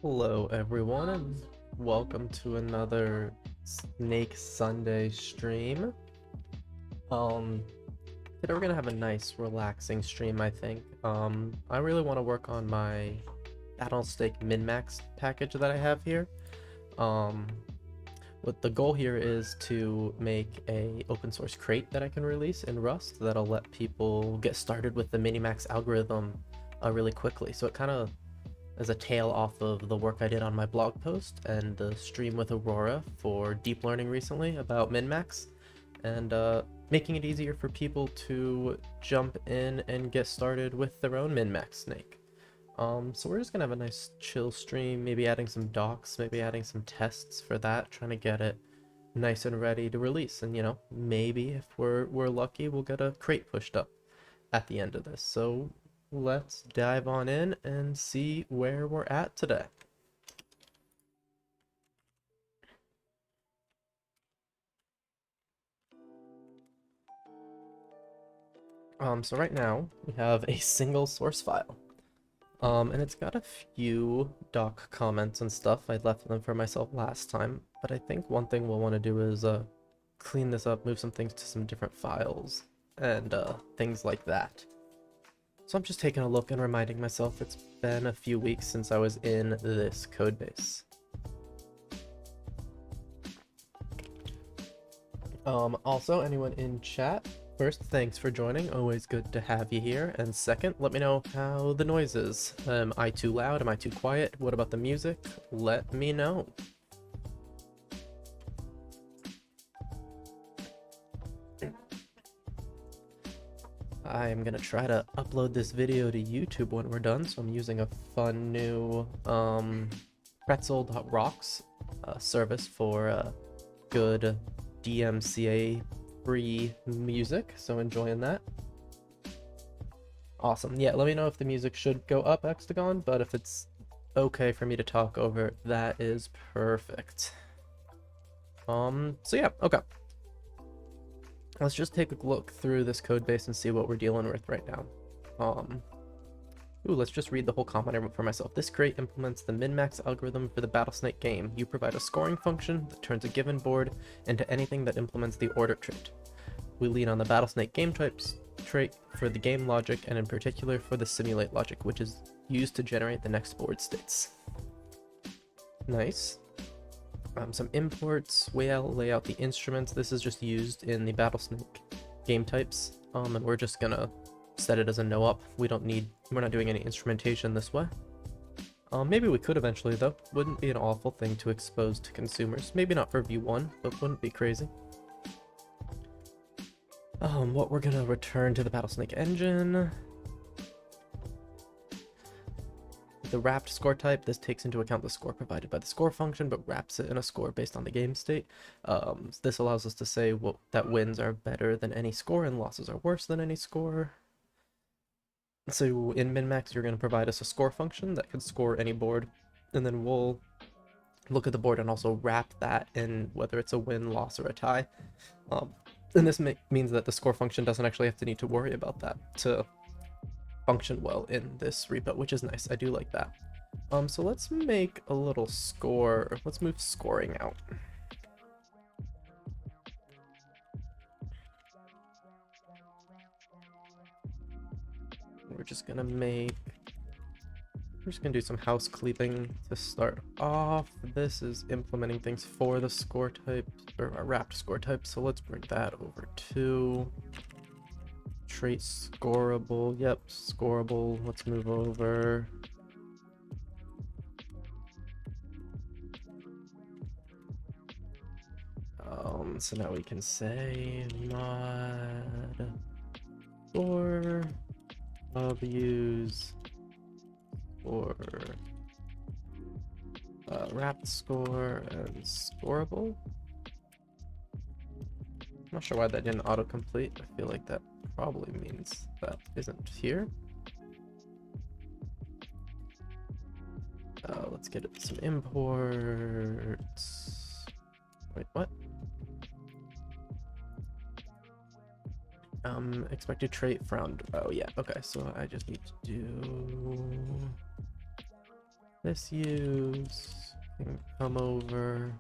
Hello everyone and welcome to another Snake Sunday stream. Today we're gonna have a nice relaxing stream, I think. I really want to work on my Battlesnake Minimax package that I have here. What the goal here is to make a open source crate that I can release in Rust that'll let people get started with the Minimax algorithm really quickly. So it kind of as a tail off of the work I did on my blog post and the stream with Aurora for deep learning recently about Minimax, and making it easier for people to jump in and get started with their own Minimax snake. So we're just gonna have a nice chill stream, maybe adding some docs, maybe adding some tests for that, trying to get it nice and ready to release. And maybe if we're lucky, we'll get a crate pushed up at the end of this. So let's dive on in and see where we're at today. So right now we have a single source file. And it's got a few doc comments and stuff. I left them for myself last time, but I think one thing we'll want to do is clean this up, move some things to some different files, and things like that. So I'm just taking a look and reminding myself it's been a few weeks since I was in this codebase. Also, anyone in chat, first, thanks for joining. Always good to have you here. And second, let me know how the noise is. Am I too loud? Am I too quiet? What about the music? Let me know. I am gonna try to upload this video to YouTube when we're done, so I'm using a fun new pretzel.rocks service for good DMCA free music, so enjoying that. Awesome. Yeah, let me know if the music should go up, Hextagon, but if it's okay for me to talk over, that is perfect. So yeah, okay. Let's just take a look through this code base and see what we're dealing with right now. Let's just read the whole comment I wrote for myself. This crate implements the min-max algorithm for the Battlesnake game. You provide a scoring function that turns a given board into anything that implements the order trait. We lean on the Battlesnake game types trait for the game logic, and in particular for the simulate logic, which is used to generate the next board states. Nice. Some imports, lay out the instruments. This is just used in the Battlesnake game types, and we're just gonna set it as a no up. We're not doing any instrumentation this way. Maybe we could eventually though. Wouldn't be an awful thing to expose to consumers. Maybe not for view 1, but wouldn't be crazy. What we're gonna return to the Battlesnake engine. The wrapped score type, this takes into account the score provided by the score function, but wraps it in a score based on the game state. This allows us to say that wins are better than any score and losses are worse than any score. So in Minimax, you're going to provide us a score function that can score any board, and then we'll look at the board and also wrap that in whether it's a win, loss, or a tie. And this means that the score function doesn't actually have to need to worry about that to function well in this repo, which is nice. I do like that. So let's make a little score. Let's move scoring out. We're just gonna make just gonna do some house cleaving to start off. This is implementing things for the score type, or a wrapped score type, so let's bring that over to trait scoreable. Yep, scoreable. Let's move over. So now we can say mod score of use for wrapped score and scoreable. I'm not sure why that didn't autocomplete. I feel like that probably means that isn't here. Let's get some imports. Wait, what? Expected trait found. Oh yeah, okay, so I just need to do this use. Can come over.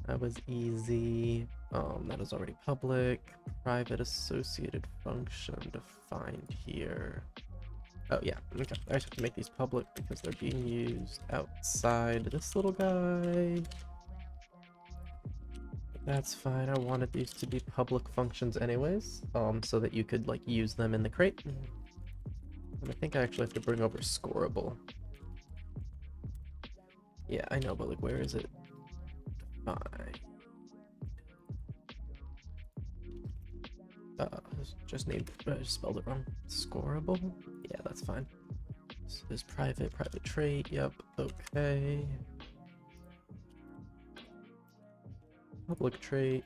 That was easy. That is already public. Private associated function defined here. Oh yeah, okay. I just have to make these public because they're being used outside this little guy. That's fine. I wanted these to be public functions anyways, so that you could like use them in the crate. And I think I actually have to bring over scoreable. Yeah, I know, but like, where is it? Fine. Just spelled it wrong. Scoreable? Yeah, that's fine. So there's private trait. Yep. Okay. Public trait.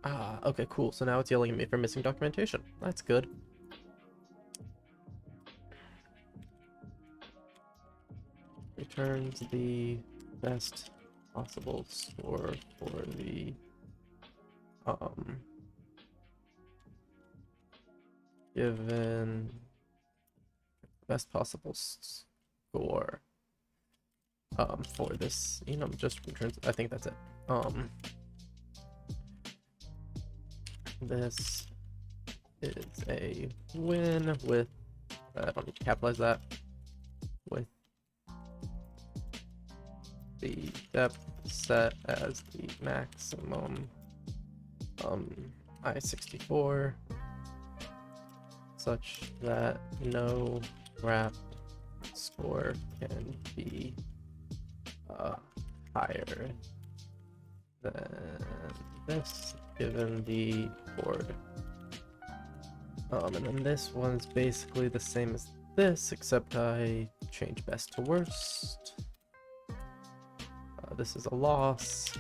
Ah, okay, cool. So now it's yelling at me for missing documentation. That's good. Returns the best possible score for the given best possible score for this just returns. I think that's it. This is a win with I don't need to capitalize that, with the depth set as the maximum I64 such that no wrapped score can be higher than this given the board. And then this one's basically the same as this, except I change best to worst. This is a loss,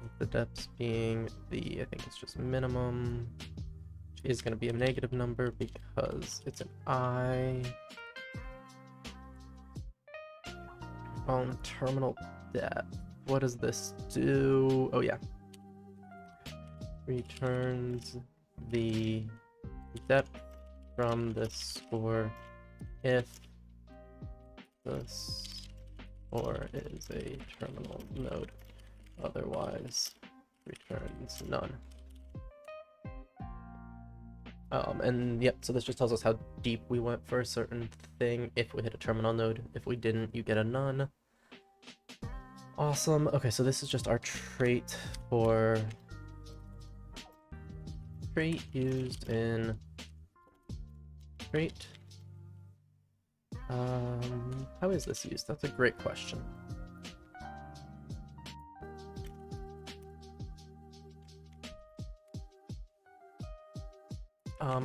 with the depths being I think it's just minimum, which is going to be a negative number because it's an I. Terminal depth. What does this do? Oh yeah. Returns the depth from the score if the score is a terminal node. Otherwise, returns none. And yep, so this just tells us how deep we went for a certain thing if we hit a terminal node. If we didn't, you get a none. Awesome. Okay, so this is just our trait for trait used in trait. How is this used? That's a great question.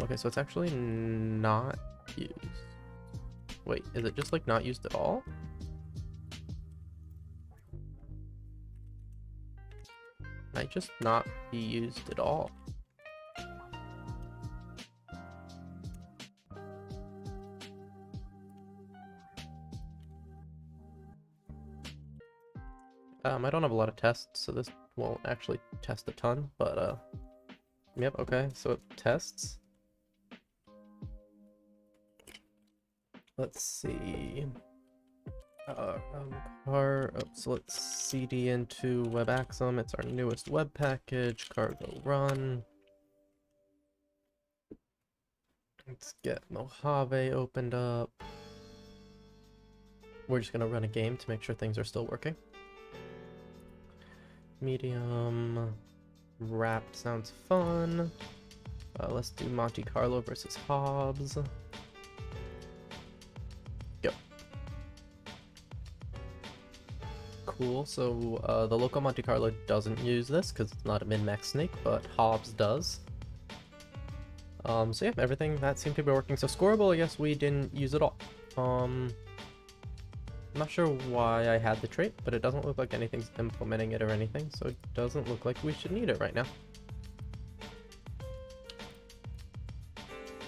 Okay, so it's actually not used. Wait, is it just like not used at all? Might just not be used at all. I don't have a lot of tests, so this won't actually test a ton, but yep, okay, so it tests. Let's see. So let's cd into WebAxum. It's our newest web package. Cargo run. Let's get Mojave opened up. we're just gonna run a game to make sure things are still working. Medium. Wrapped sounds fun. Let's do Monte Carlo versus Hobbs. Go. Cool, so the local Monte Carlo doesn't use this because it's not a min-max snake, but Hobbs does. So yeah, everything that seemed to be working. So scoreable, I guess we didn't use it all. I'm not sure why I had the trait, but it doesn't look like anything's implementing it or anything, so it doesn't look like we should need it right now.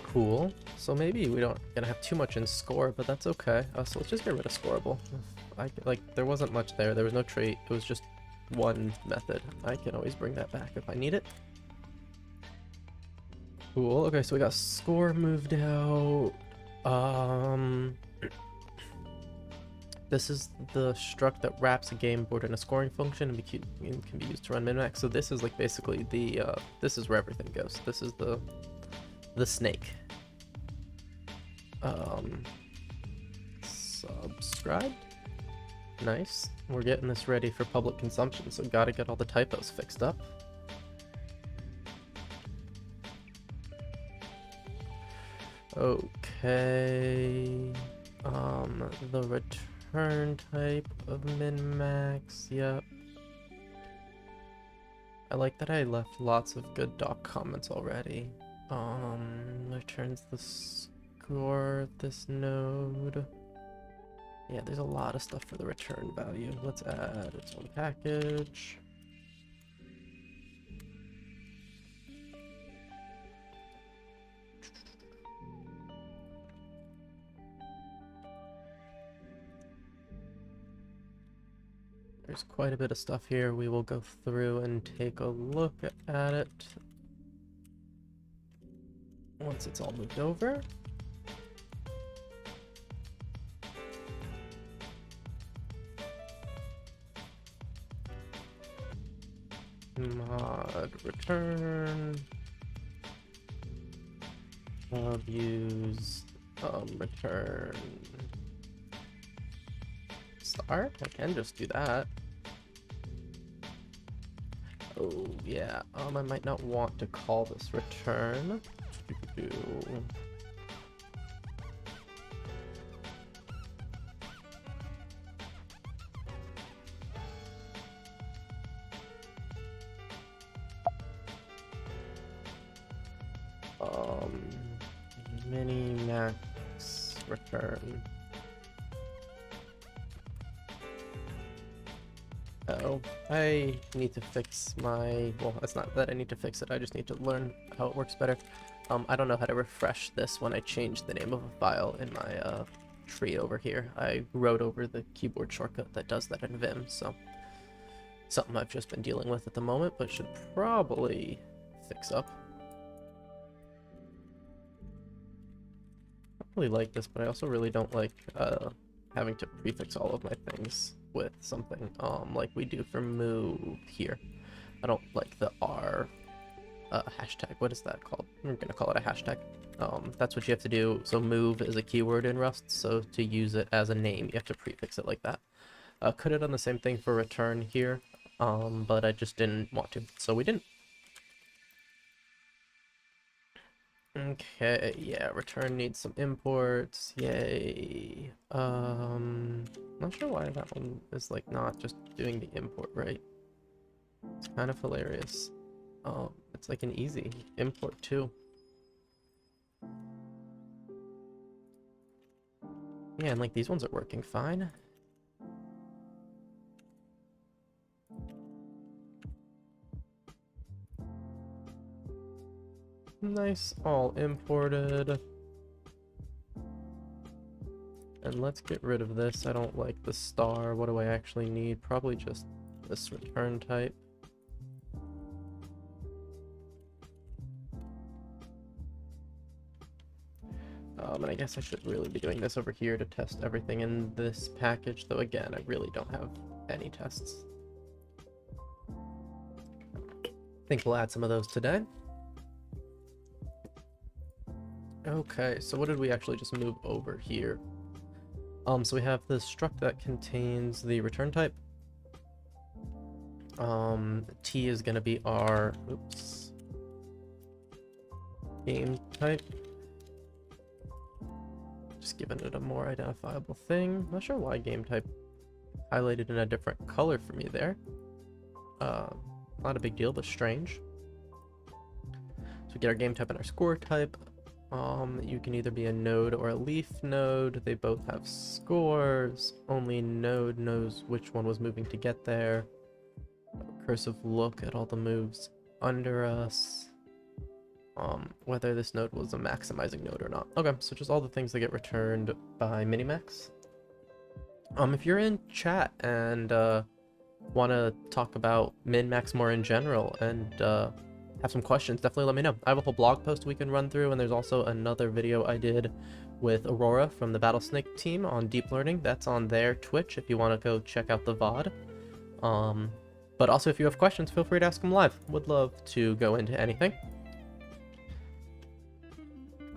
Cool. So maybe we don't gonna have too much in score, but that's okay. So let's just get rid of scoreable. There wasn't much there. There was no trait. It was just one method. I can always bring that back if I need it. Cool. Okay, so we got score moved out. This is the struct that wraps a game board in a scoring function and can be used to run Minimax. So this is like basically the this is where everything goes. This is the snake. Subscribed. Nice. We're getting this ready for public consumption, so gotta get all the typos fixed up. Okay. The return type of min-max, yep. I like that I left lots of good doc comments already. Returns the score of this node. Yeah, there's a lot of stuff for the return value. Let's add its own package. There's quite a bit of stuff here. We will go through and take a look at it once it's all moved over. Mod return. Use return star. I can just do that. Oh yeah, I might not want to call this return. Minimax return. Oh, I need to fix my, well, it's not that I need to fix it, I just need to learn how it works better. I don't know how to refresh this when I change the name of a file in my tree over here. I wrote over the keyboard shortcut that does that in Vim, so something I've just been dealing with at the moment, but should probably fix up. I really like this, but I also really don't like having to prefix all of my things with something like we do for move here. I don't like the R hashtag. What is that called? I'm gonna call it a hashtag. That's what you have to do. So move is a keyword in Rust, so to use it as a name you have to prefix it like that. Could have done the same thing for return here, but I just didn't want to, so we didn't. Okay, yeah, return needs some imports, yay. Not sure why that one is like not just doing the import right. It's kind of hilarious. It's like an easy import too. Yeah, and like these ones are working fine. Nice, all imported. And let's get rid of this. I don't like the star. What do I actually need? Probably just this return type. And I guess I should really be doing this over here to test everything in this package, though again, I really don't have any tests. I think we'll add some of those today. Okay, so what did we actually just move over here? So we have the struct that contains the return type. T is gonna be our game type. Just giving it a more identifiable thing. Not sure why game type highlighted in a different color for me there. Not a big deal, but strange. So we get our game type and our score type. You can either be a node or a leaf node. They both have scores. Only node knows which one was moving to get there. Recursive look at all the moves under us. Whether this node was a maximizing node or not. Okay, so just all the things that get returned by Minimax. If you're in chat and want to talk about Minimax more in general and have some questions, definitely let me know. I have a whole blog post we can run through, and there's also another video I did with Aurora from the Battlesnake team on deep learning. That's on their Twitch if you want to go check out the VOD. But also if you have questions, feel free to ask them live. Would love to go into anything.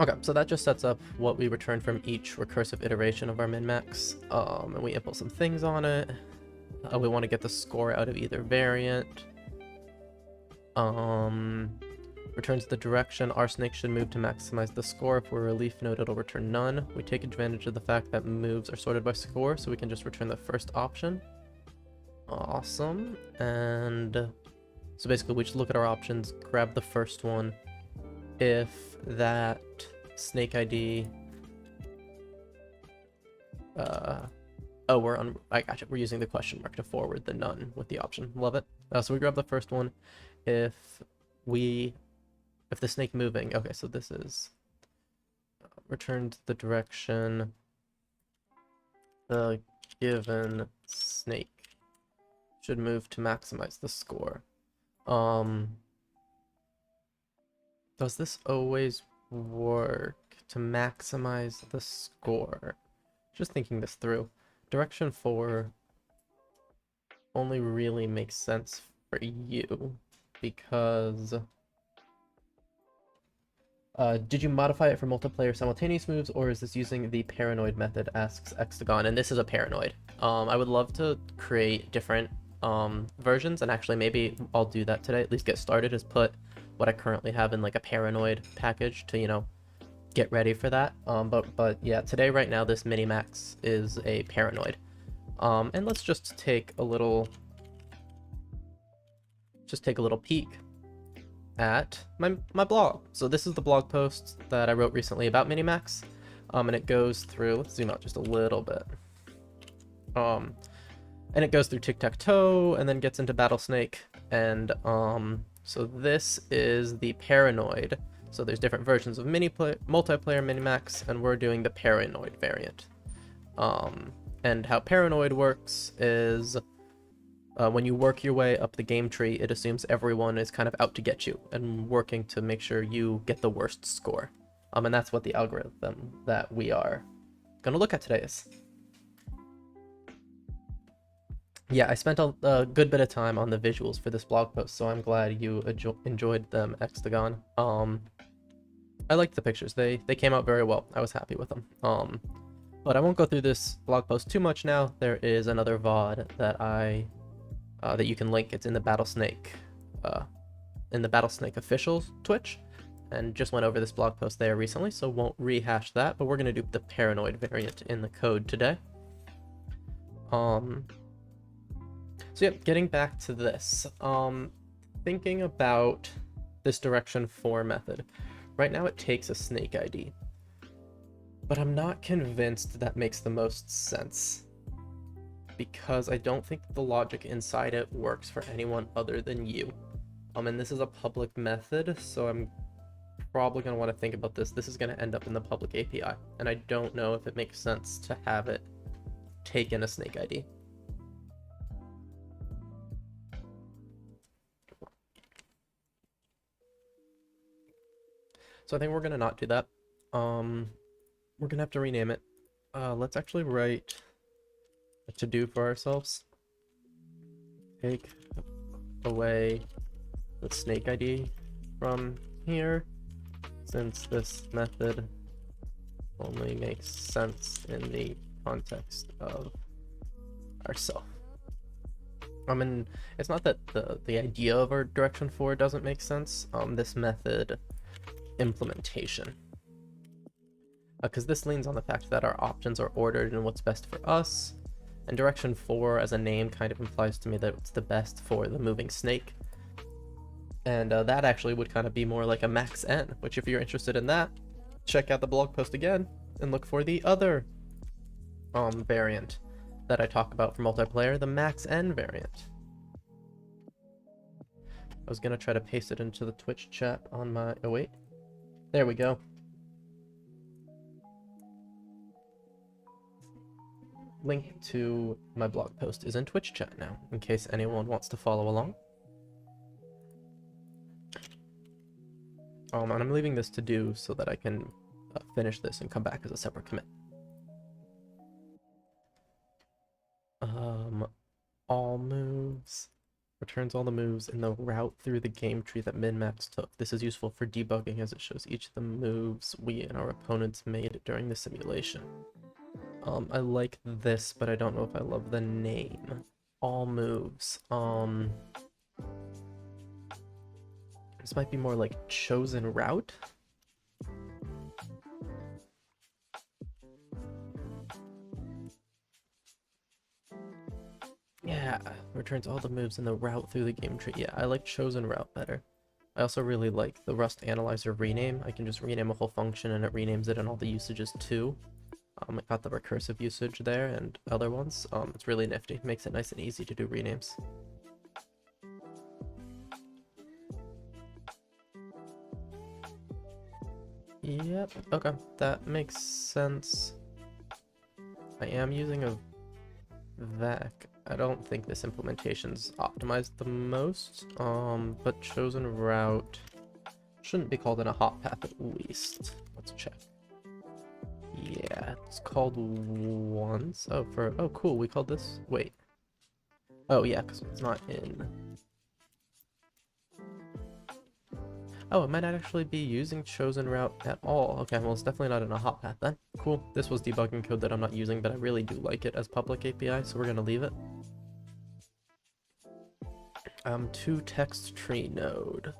Okay, so that just sets up what we return from each recursive iteration of our min-max, and we input some things on it. We want to get the score out of either variant. Returns the direction. Our snake should move to maximize the score. If we're a leaf node, it'll return none. We take advantage of the fact that moves are sorted by score, so we can just return the first option. Awesome. And so basically we just look at our options, grab the first one. If that snake ID, I gotcha. We're using the question mark to forward the none with the option. Love it. So we grab the first one. If the snake moving, okay, so this is returned the direction the given snake should move to maximize the score. Does this always work to maximize the score? Just thinking this through. Direction 4 only really makes sense for you because did you modify it for multiplayer simultaneous moves, or is this using the paranoid method, asks Hexagon, and this is a paranoid. I would love to create different versions, and actually maybe I'll do that today, at least get started, is put what I currently have in like a paranoid package to, you know, get ready for that. But yeah, today right now this Minimax is a paranoid. And let's just take a little peek at my blog. So this is the blog post that I wrote recently about Minimax. And it goes through, let's zoom out just a little bit. And it goes through tic-tac-toe and then gets into Battlesnake. And so this is the paranoid. So there's different versions of multiplayer Minimax, and we're doing the paranoid variant. And how paranoid works is when you work your way up the game tree, it assumes everyone is kind of out to get you and working to make sure you get the worst score. And that's what the algorithm that we are going to look at today is. Yeah, I spent a good bit of time on the visuals for this blog post, so I'm glad you enjoyed them, Hexagon. I liked the pictures. They came out very well. I was happy with them. But I won't go through this blog post too much now. There is another VOD that that you can link. It's in the Battlesnake official Twitch, and just went over this blog post there recently, so won't rehash that. But we're gonna do the paranoid variant in the code today. So yeah, getting back to this, thinking about this direction 4 method. Right now it takes a snake ID, but I'm not convinced that makes the most sense because I don't think the logic inside it works for anyone other than you. And this is a public method, so I'm probably going to want to think about this. This is going to end up in the public API, and I don't know if it makes sense to have it take in a snake ID. So I think we're going to not do that. We're going to have to rename it. Let's actually write a to-do for ourselves. Take away the snake ID from here, since this method only makes sense in the context of ourself. And it's not that the idea of our direction for doesn't make sense. This method implementation, because this leans on the fact that our options are ordered in what's best for us, and direction 4 as a name kind of implies to me that it's the best for the moving snake, and that actually would kind of be more like a max n, which if you're interested in that, check out the blog post again and look for the other variant that I talk about for multiplayer, the max n variant. I was gonna try to paste it into the Twitch chat on my, oh wait, there we go. Link to my blog post is in Twitch chat now, in case anyone wants to follow along. And I'm leaving this to do so that I can finish this and come back as a separate commit. All moves. Returns all the moves in the route through the game tree that Minimax took. This is useful for debugging as it shows each of the moves we and our opponents made during the simulation. I like this, but I don't know if I love the name. All moves. This might be more like chosen route. Yeah, returns all the moves in the route through the game tree. Yeah, I like chosen route better. I also really like the Rust Analyzer rename. I can just rename a whole function and it renames it in all the usages too. It got the recursive usage there and other ones. It's really nifty. Makes it nice and easy to do renames. Yep, okay, that makes sense. I am using a VAC. I don't think this implementation's optimized the most, but chosen route shouldn't be called in a hot path at least. Let's check. Yeah, it's called once. Oh, oh cool, we called this, wait. Oh yeah, because it's not in. Oh, it might not actually be using chosen route at all. Okay, well it's definitely not in a hot path then. Cool, this was debugging code that I'm not using, but I really do like it as public API, so we're gonna leave it. To text tree node.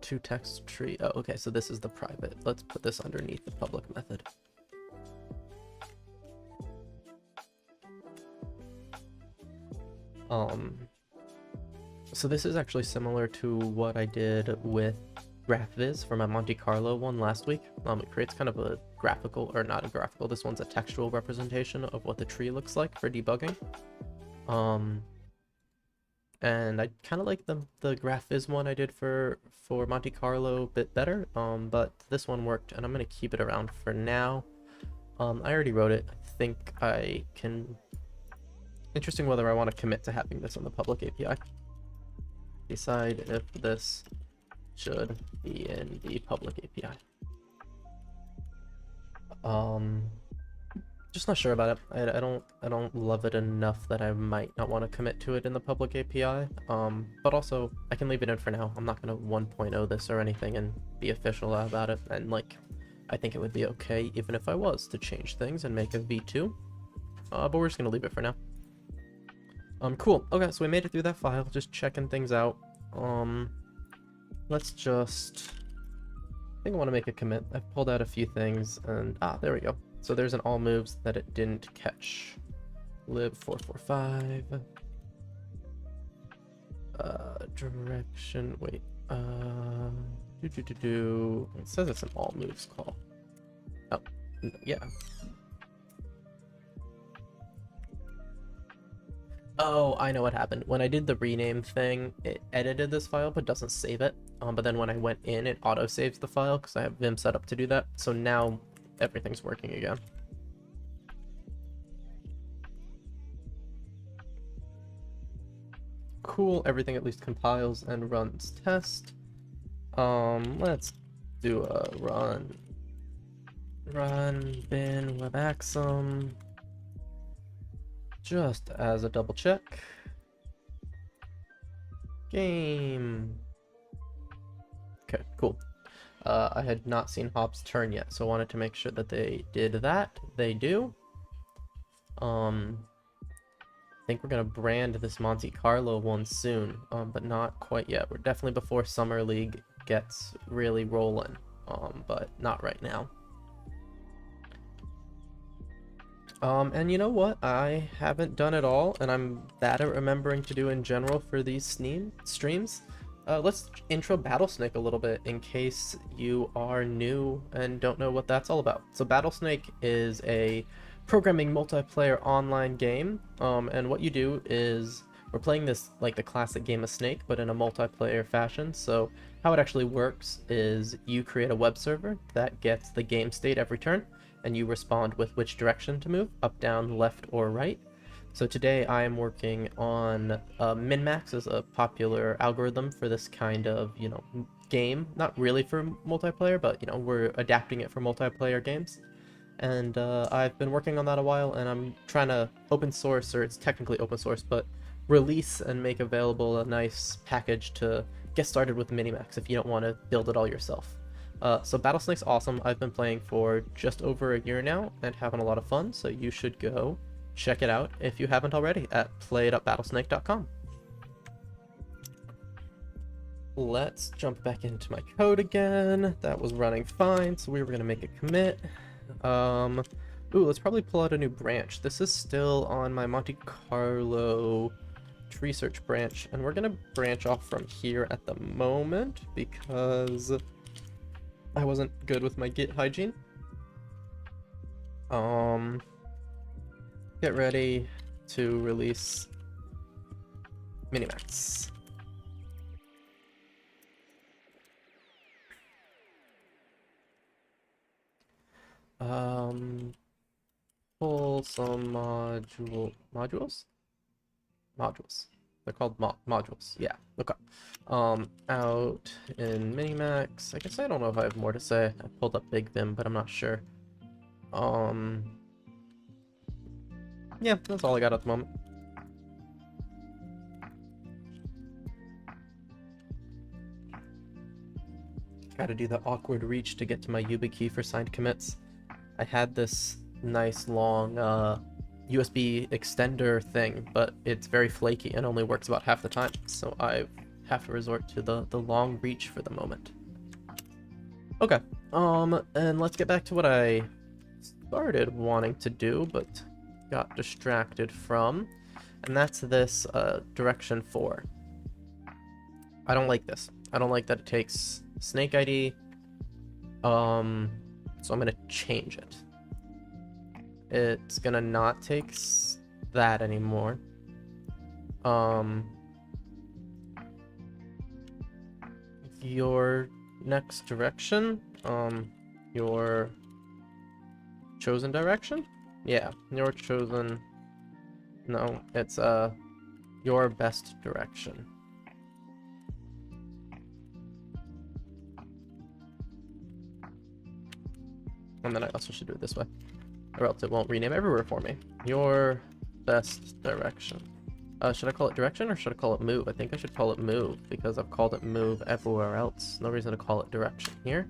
To text tree, oh okay, so this is the private. Let's put this underneath the public method. So this is actually similar to what I did with GraphViz for my Monte Carlo one last week. It creates kind of a graphical, or not a graphical, this one's a textual representation of what the tree looks like for debugging. And I kind of like the GraphViz one I did for Monte Carlo a bit better, but this one worked and I'm going to keep it around for now. I already wrote it. I think I can... Interesting whether I want to commit to having this on the public API. Decide if this should be in the public API. Just not sure about it. I don't love it enough that I might not want to commit to it in the public API. But also I can leave it in for now. I'm not gonna 1.0 this or anything and be official about it. And like, I think it would be okay even if I was to change things and make a V2. But we're just gonna leave it for now. Cool. Okay, so we made it through that file, just checking things out. Let's just... I think I want to make a commit. I've pulled out a few things, and... there we go. So there's an all moves that it didn't catch. lib445. Direction... Wait. It says it's an all moves call. Oh, yeah. Oh, I know what happened. When I did the rename thing, it edited this file but doesn't save it. But then when I went in, it auto-saves the file because I have Vim set up to do that. So now everything's working again. Cool, everything at least compiles and runs test. Let's do a run bin webaxum. Just as a double check. Game. Okay, cool. I had not seen hops turn yet, so I wanted to make sure that they did that. They do. I think we're gonna brand this Monte Carlo one soon, but not quite yet. We're definitely before Summer League gets really rolling, but not right now. And you know what? I haven't done it all, and I'm bad at remembering to do in general for these streams. Let's intro Battlesnake a little bit in case you are new and don't know what that's all about. So Battlesnake is a programming multiplayer online game, and what you do is we're playing this like the classic game of Snake, but in a multiplayer fashion. So how it actually works is you create a web server that gets the game state every turn, and you respond with which direction to move, up, down, left, or right. So today I am working on Minimax as a popular algorithm for this kind of, game. Not really for multiplayer, but, we're adapting it for multiplayer games. And I've been working on that a while, and I'm trying to open source, or it's technically open source, but release and make available a nice package to get started with Minimax if you don't want to build it all yourself. So Battlesnake's awesome. I've been playing for just over a year now and having a lot of fun, so you should go check it out if you haven't already at play.battlesnake.com. Let's jump back into my code again. That was running fine, so we were gonna make a commit. Ooh, let's probably pull out a new branch. This is still on my Monte Carlo tree search branch, and we're gonna branch off from here at the moment because I wasn't good with my Git hygiene. Get ready to release Minimax. Pull some modules? Modules. They're called modules. Yeah. Okay. Out in Minimax. I guess I don't know if I have more to say. I pulled up Big Vim, but I'm not sure. Yeah, that's all I got at the moment. Gotta do the awkward reach to get to my YubiKey for signed commits. I had this nice long USB extender thing, but it's very flaky and only works about half the time, so I have to resort to the long reach for the moment. Okay, and let's get back to what I started wanting to do, but got distracted from, and that's this direction 4. I don't like this. I don't like that it takes Snake ID, so I'm gonna change it. It's gonna not take that anymore. Your next direction, your chosen direction? Yeah, your chosen, no, it's your best direction. And then I also should do it this way, or else it won't rename everywhere for me. Your best direction. Should I call it direction or should I call it move? I think I should call it move because I've called it move everywhere else. No reason to call it direction here.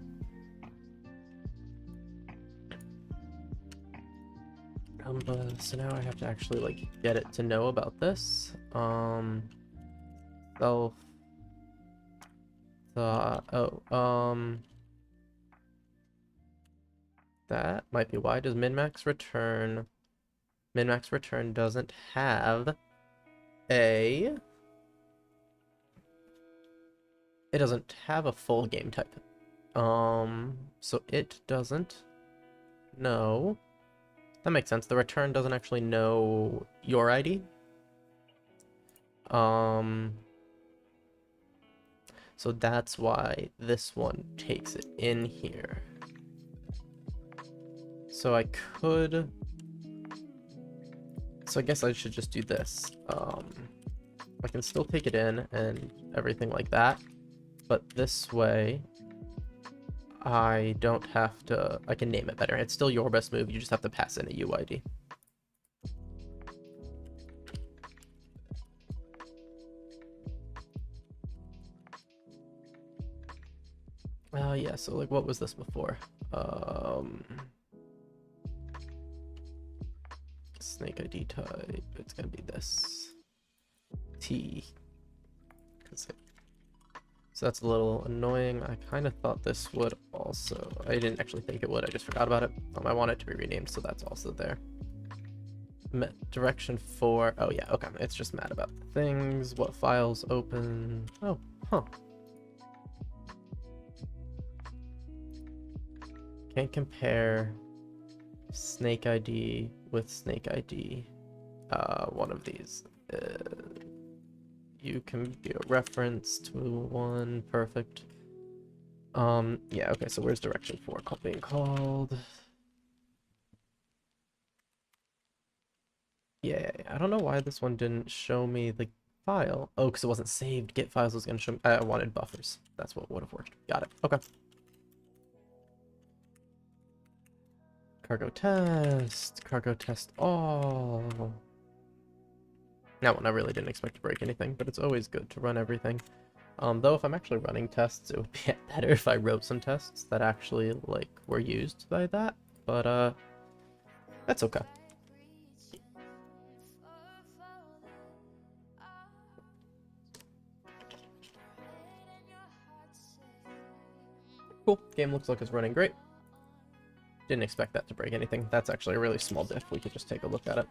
So now I have to actually like get it to know about this. That might be why. Does Minimax return? Minimax return doesn't have it doesn't have a full game type. So it doesn't know. That makes sense. The return doesn't actually know your ID. So that's why this one takes it in here. So I could... So I guess I should just do this. I can still take it in and everything like that, but this way I don't have to... I can name it better. It's still your best move, you just have to pass in a UID. Yeah, so like what was this before? snake ID type, it's gonna be this T. So that's a little annoying. I kind of thought this would also, I didn't actually think it would, I just forgot about it. I want it to be renamed, so that's also there. Direction 4, oh yeah, okay, it's just mad about the things, what files open, oh, huh. Can't compare snake ID with snake ID, one of these. You can be a reference to one, perfect. Yeah, okay, so where's direction 4 being called? Yeah, I don't know why this one didn't show me the file. Oh, because it wasn't saved. Get files was gonna show me. I wanted buffers. That's what would have worked. Got it. Okay. Cargo test all. That one I really didn't expect to break anything, but it's always good to run everything. Though if I'm actually running tests, it would be better if I wrote some tests that actually, like, were used by that. But, that's okay. Cool. Game looks like it's running great. Didn't expect that to break anything. That's actually a really small diff. We could just take a look at it.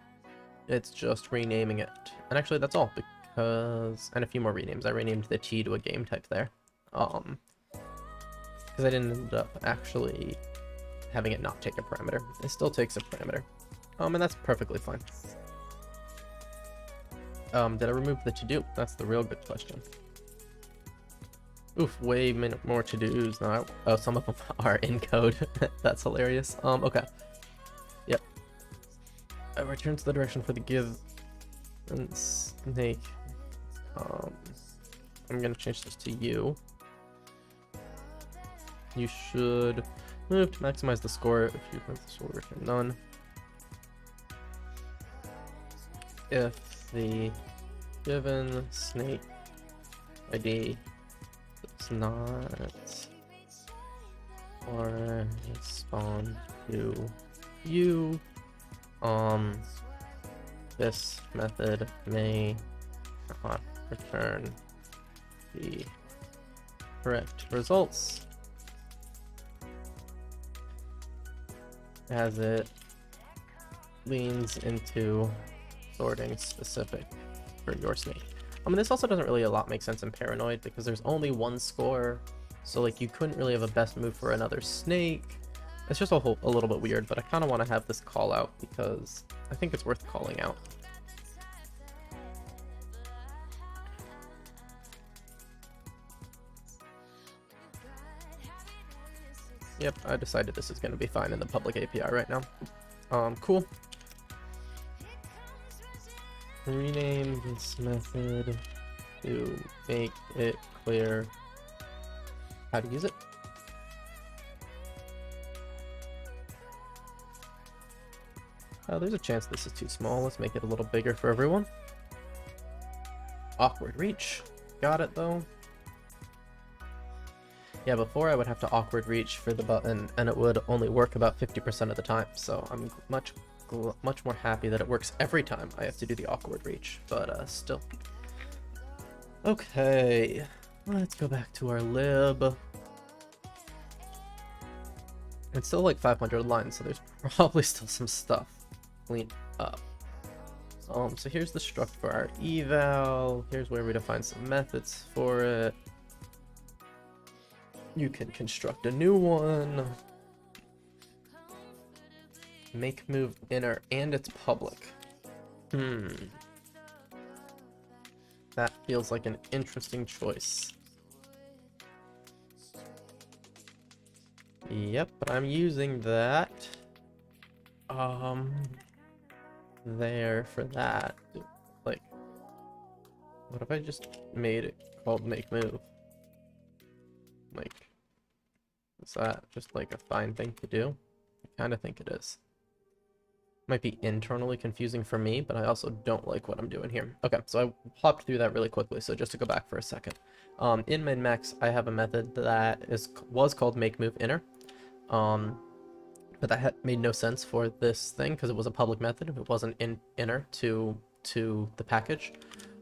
It's just renaming it. And actually, that's all, because... And a few more renames. I renamed the T to a game type there. Because I didn't end up actually having it not take a parameter. It still takes a parameter. And that's perfectly fine. Did I remove the to-do? That's the real good question. Oof, way more to-dos now. Oh, some of them are in code. That's hilarious. Okay. Yep. I return to the direction for the give and snake. I'm gonna change this to you. You should move to maximize the score. If you press the score, return none. If the given snake ID does not correspond to you, this method may not return the correct results as it leans into sorting specific for your snake. This also doesn't really a lot make sense in Paranoid because there's only one score, so like you couldn't really have a best move for another snake. It's just a little bit weird, but I kind of want to have this call out because I think it's worth calling out. Yep, I decided this is going to be fine in the public API right now. Cool. Rename this method to make it clear how to use it. There's a chance this is too small. Let's make it a little bigger for everyone. Awkward reach. Got it though. Yeah, before I would have to awkward reach for the button and it would only work about 50% of the time. So I'm much more happy that it works every time I have to do the awkward reach, but still. Okay, let's go back to our lib. It's still like 500 lines, so there's probably still some stuff clean up. So here's the struct for our eval. Here's where we define some methods for it. You can construct a new one. Make move inner, and it's public. That feels like an interesting choice. Yep, but I'm using that. There for that. Like, what if I just made it called make move? Like, is that just like a fine thing to do? I kind of think it is. Might be internally confusing for me, but I also don't like what I'm doing here. Okay, so I hopped through that really quickly, so just to go back for a second. In Minimax, I have a method that was called make move inner. but that made no sense for this thing because it was a public method. It wasn't inner to the package.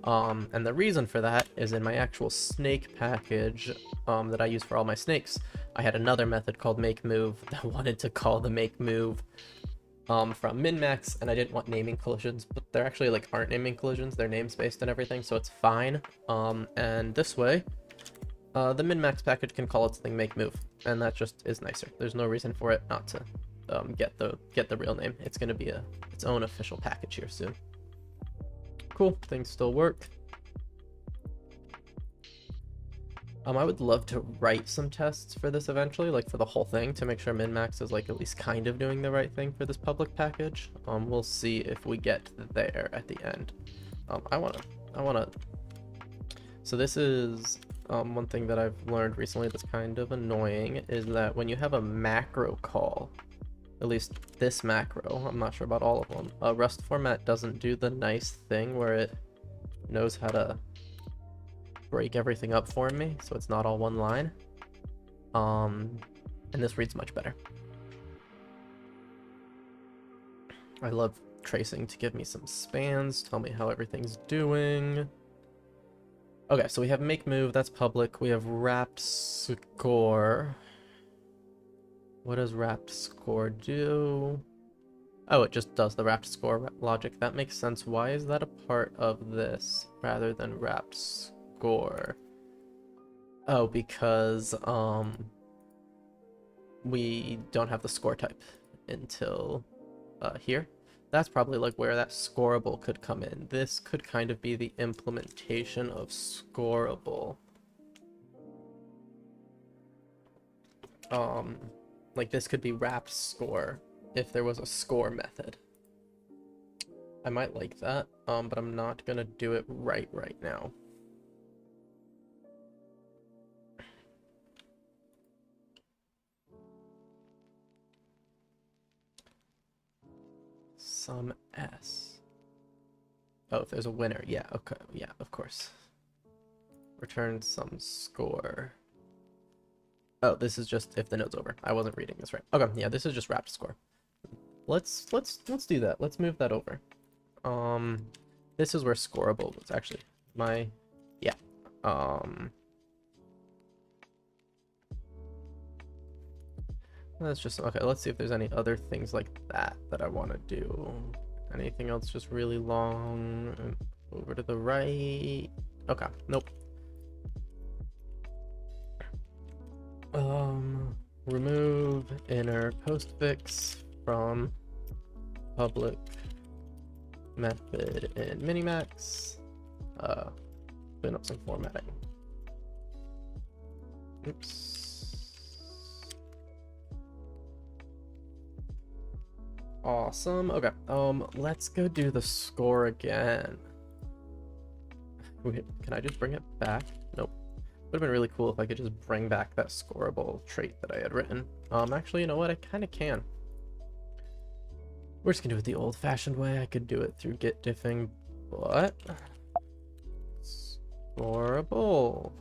And the reason for that is in my actual snake package that I use for all my snakes, I had another method called make move that wanted to call the make move from Minimax, and I didn't want naming collisions, but there actually like aren't naming collisions, they're namespaced and everything, so it's fine. And this way, the Minimax package can call its thing make move, and that just is nicer. There's no reason for it not to get the real name. It's gonna be its own official package here soon. Cool, things still work. I would love to write some tests for this eventually, like for the whole thing, to make sure Minimax is like at least kind of doing the right thing for this public package. We'll see if we get there at the end. I wanna. So this is one thing that I've learned recently that's kind of annoying, is that when you have a macro call, at least this macro, I'm not sure about all of them, Rust format doesn't do the nice thing where it knows how to break everything up for me, so it's not all one line. And this reads much better. I love tracing to give me some spans, tell me how everything's doing. Okay, so we have make move, that's public. We have wrapped score. What does wrapped score do? Oh, it just does the wrapped score logic. That makes sense. Why is that a part of this rather than wrapped score? Oh, because we don't have the score type until here. That's probably like where that scoreable could come in. This could kind of be the implementation of scoreable. Like this could be wrapped score if there was a score method. I might like that, but I'm not gonna do it right now. Some S. Oh, if there's a winner, yeah, okay, yeah, of course. Return some score. Oh, this is just if the node's over. I wasn't reading this right. Okay, yeah, this is just wrapped score. Let's do that. Let's move that over. This is where scoreable was actually my, yeah. That's just okay. Let's see if there's any other things like that I want to do. Anything else just really long? Over to the right. Okay, nope. Remove inner postfix from public method in Minimax. Clean up some formatting. Oops. Awesome. Okay. Let's go do the score again. Wait, can I just bring it back? Nope. Would have been really cool if I could just bring back that scoreable trait that I had written. Actually, you know what? I kind of can. We're just gonna do it the old-fashioned way. I could do it through git diffing, but scoreable.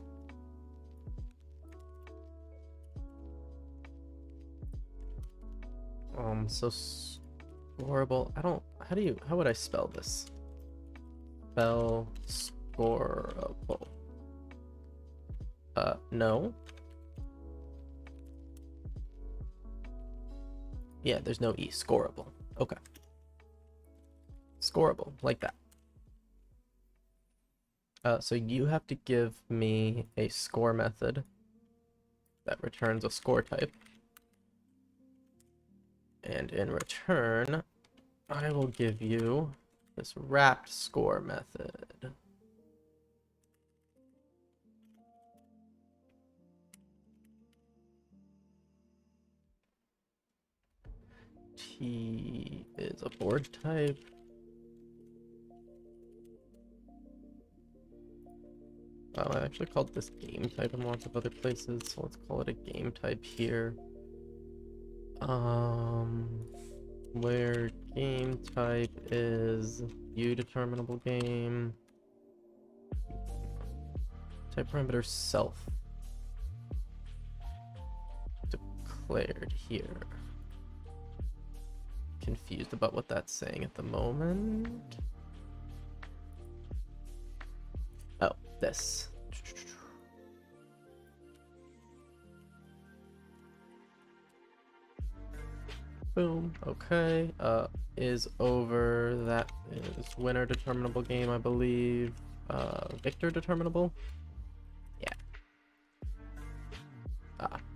So scoreable. I don't. How would I spell this? Spell scoreable. No. Yeah, there's no E. Scoreable. Okay. Scoreable, like that. So you have to give me a score method that returns a score type. And in return, I will give you this wrapped score method. T is a board type. I actually called this game type in lots of other places, so let's call it a game type here. Where game type is determinable game. Type parameter self. Declared here. confused about what that's saying at the moment. Oh, this. Boom. Okay. Is over. That is winner determinable game, I believe. Victor determinable. Yeah.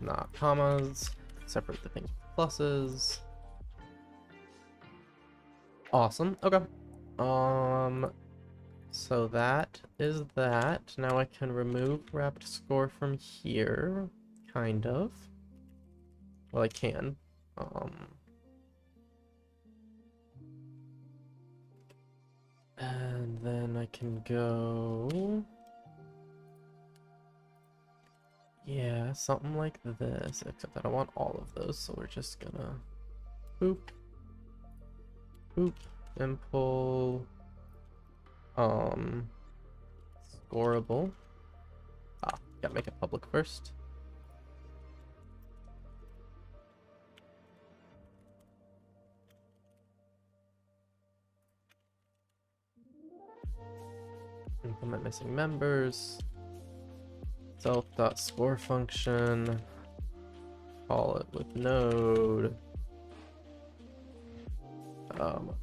Not commas. Separate the things with pluses. Awesome. Okay. So that is that. Now I can remove wrapped score from here, kind of. Well, I can. And then I can go. Yeah, something like this, except I don't want all of those, so we're just gonna boop, boop, and pull, scoreable. Gotta make it public first. Implement missing members. Self.score function. Call it with node.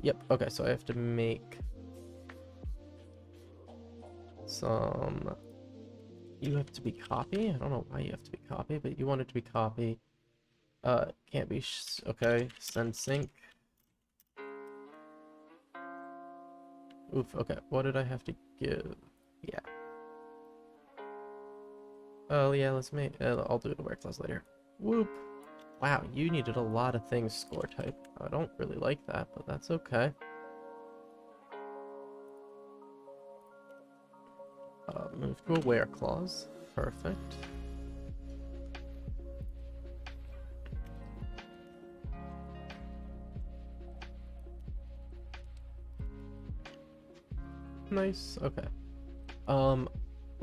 Yep, okay, so I have to make some. You have to be copy? I don't know why you have to be copy, but you want it to be copy. Can't be okay. Send sync. Oof, okay. What did I have to give? Yeah. Oh, yeah, let's make. I'll do the where clause later. Whoop. Wow, you needed a lot of things, score type. I don't really like that, but that's okay. Move to a where clause. Perfect. Nice. Okay.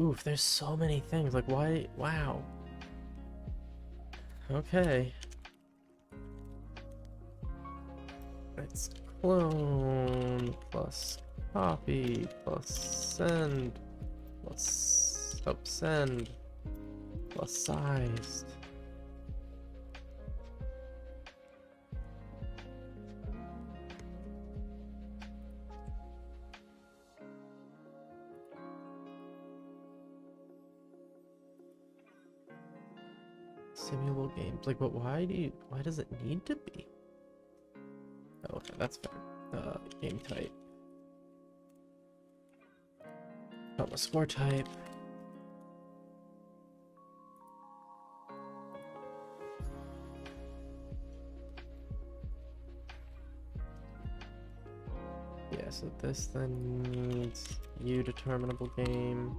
Oof, there's so many things. Like, why? Wow. Okay. It's clone plus copy plus send plus send plus sized. Simulable games. Like, but why does it need to be? Oh, okay, that's fair. Game type. Comma score type. Yeah, so this then needs U determinable game.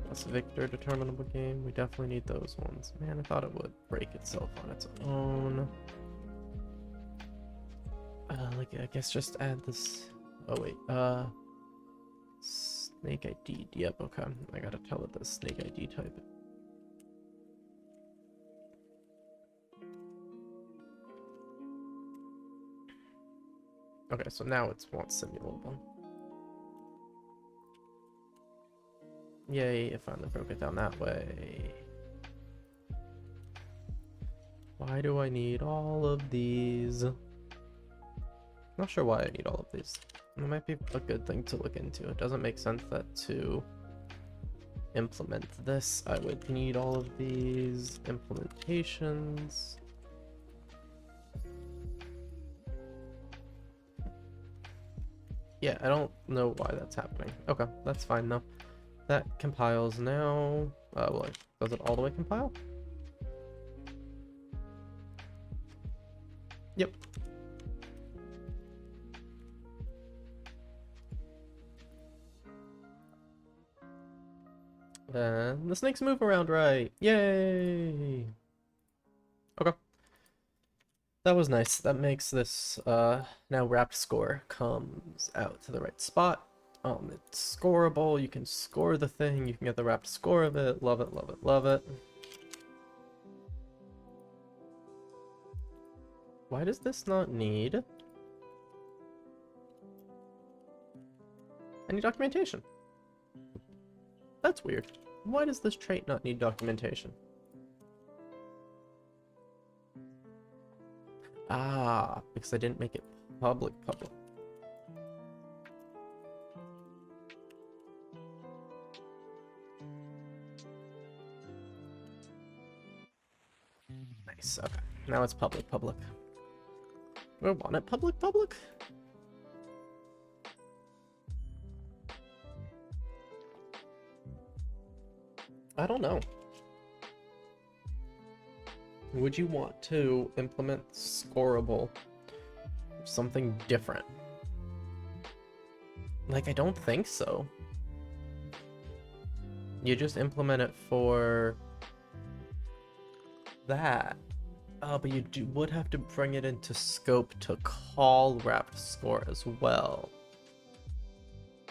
Plus Victor determinable game. We definitely need those ones. Man, I thought it would break itself on its own. Like, I guess just add this. Oh wait, snake ID. Yep, okay. I gotta tell it the snake ID type. Okay, so now it wants simulable. Yay, it finally broke it down that way. Why do I need all of these? Not sure why I need all of these. It might be a good thing to look into. It doesn't make sense that to implement this, I would need all of these implementations. Yeah, I don't know why that's happening. Okay, that's fine though. That compiles now. Well, does it all the way compile? Yep. And the snakes move around right. Yay! Okay. That was nice. That makes this now wrapped score comes out to the right spot. It's scoreable. You can score the thing. You can get the wrapped score of it. Love it, love it, love it. Why does this not need Any documentation? That's weird. Why does this trait not need documentation? Ah, because I didn't make it public. Nice, okay. Now it's public. We want it public? I don't know. Would you want to implement scoreable or something different? Like, I don't think so. You just implement it for that. But you would have to bring it into scope to call wrapped score as well.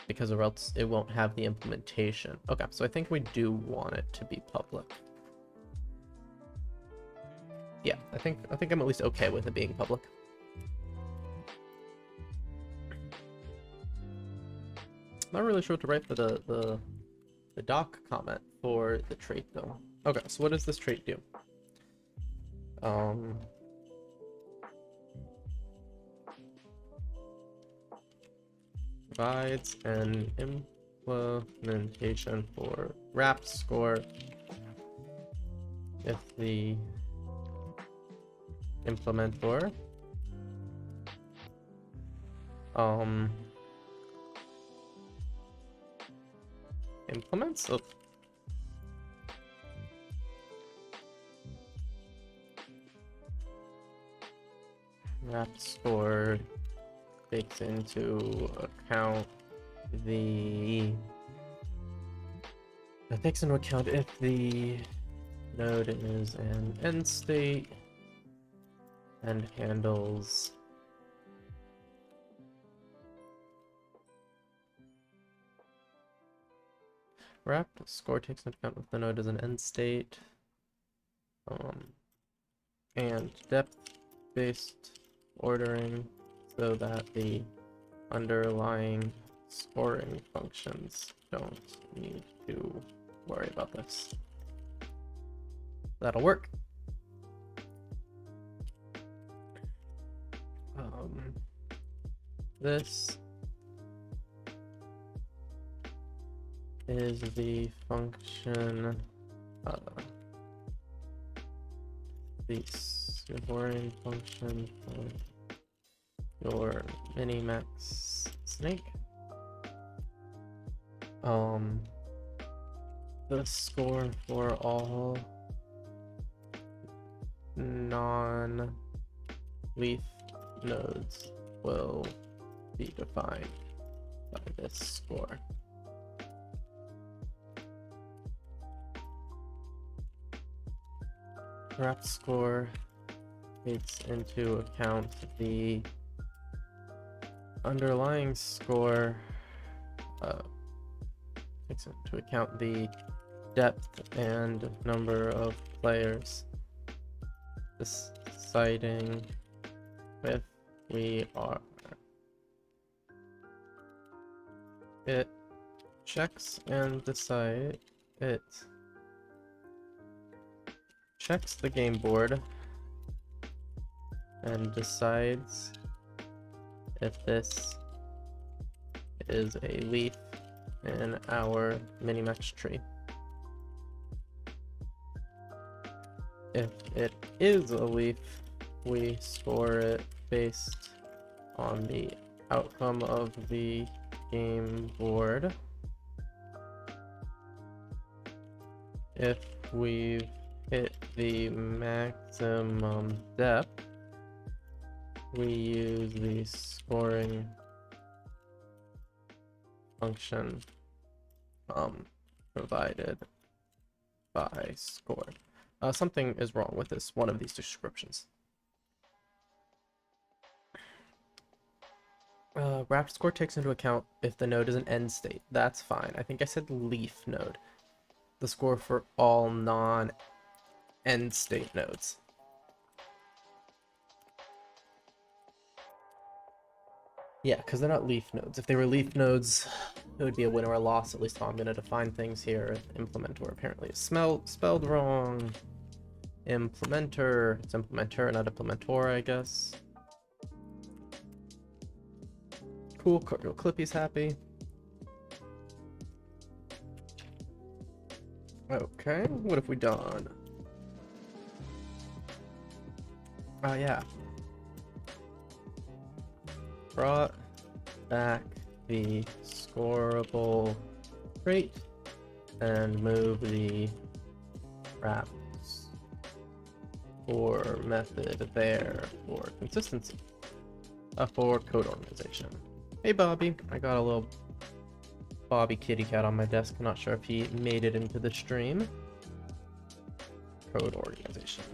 Because or else it won't have the implementation. Okay, so I think we do want it to be public. Yeah, I think I'm at least okay with it being public. Not really sure what to write for the doc comment for the trait though. Okay, so what does this trait do? Provides an implementation for wrapped score if the implementor implements wrapped score takes into account if the node is an end state and handles wrapped score takes into account if the node is an end state and depth-based ordering so that the underlying scoring functions don't need to worry about this. That'll work. This is the function, the scoring function for your Minimax snake. The score for all non-leaf nodes will be defined by this score. Wrapped score takes into account the underlying score, takes into account the depth and number of players, deciding if we are. It checks and decide. It checks the game board and decides if this is a leaf in our Minimax tree. If it is a leaf, we score it based on the outcome of the game board. If we've hit the maximum depth, we use the scoring function provided by score. Something is wrong with this one of these descriptions. Wrapped score takes into account if the node is an end state. That's fine. I think I said leaf node. The score for all non-end state nodes. Yeah, because they're not leaf nodes. If they were leaf nodes, it would be a win or a loss, at least how I'm going to define things here. Implementor apparently is spelled wrong. Implementer, it's implementer, not implementor, I guess. Cool, Clippy's happy. Okay, what have we done? Oh yeah. Brought back the scoreable crate and move the wraps for method there for consistency. For code organization. Hey Bobby, I got a little Bobby kitty cat on my desk. I'm not sure if he made it into the stream. Code organization.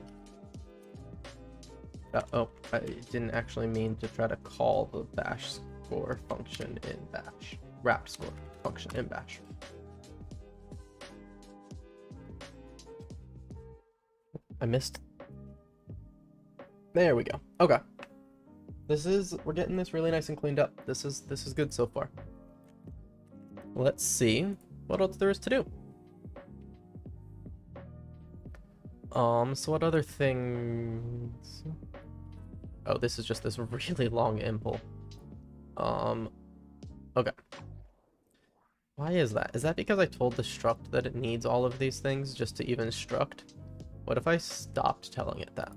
Oh, I didn't actually mean to try to call the bash score function in bash. Wrap score function in bash. I missed. There we go. Okay. We're getting this really nice and cleaned up. This is good so far. Let's see what else there is to do. So what other things? Oh, this is just this really long impl. Okay. Why is that? Is that because I told the struct that it needs all of these things just to even struct? What if I stopped telling it that?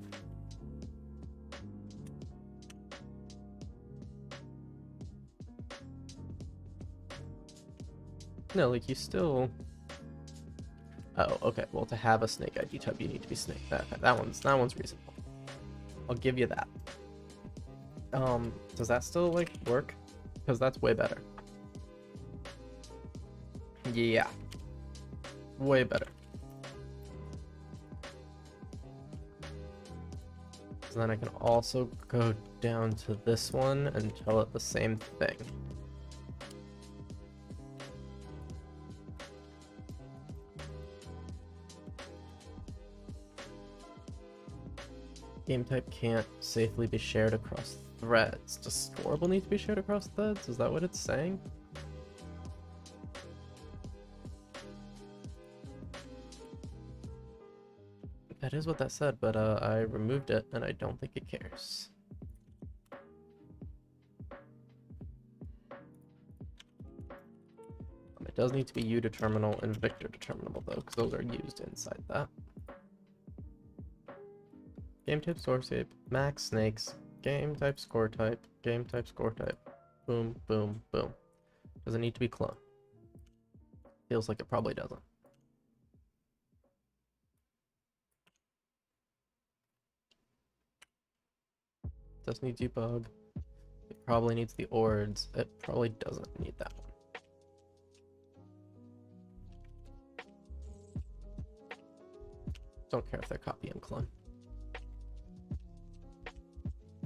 No, like you still... Oh, okay. Well, to have a snake ID type, you need to be snake. That one's reasonable. I'll give you that. Does that still like work? Because that's way better. Yeah. Way better. So then I can also go down to this one and tell it the same thing. Game type can't safely be shared across threads. Does scoreable need to be shared across threads? Is that what it's saying? That is what that said, but I removed it and I don't think it cares. It does need to be uDeterminal and Victor determinable though, because those are used inside that. Game type, source type, max snakes, game type, score type, game type, score type. Boom, boom, boom. Does it need to be cloned? Feels like it probably doesn't. Does need debug. It probably needs the ords. It probably doesn't need that one. Don't care if they're copy and clone.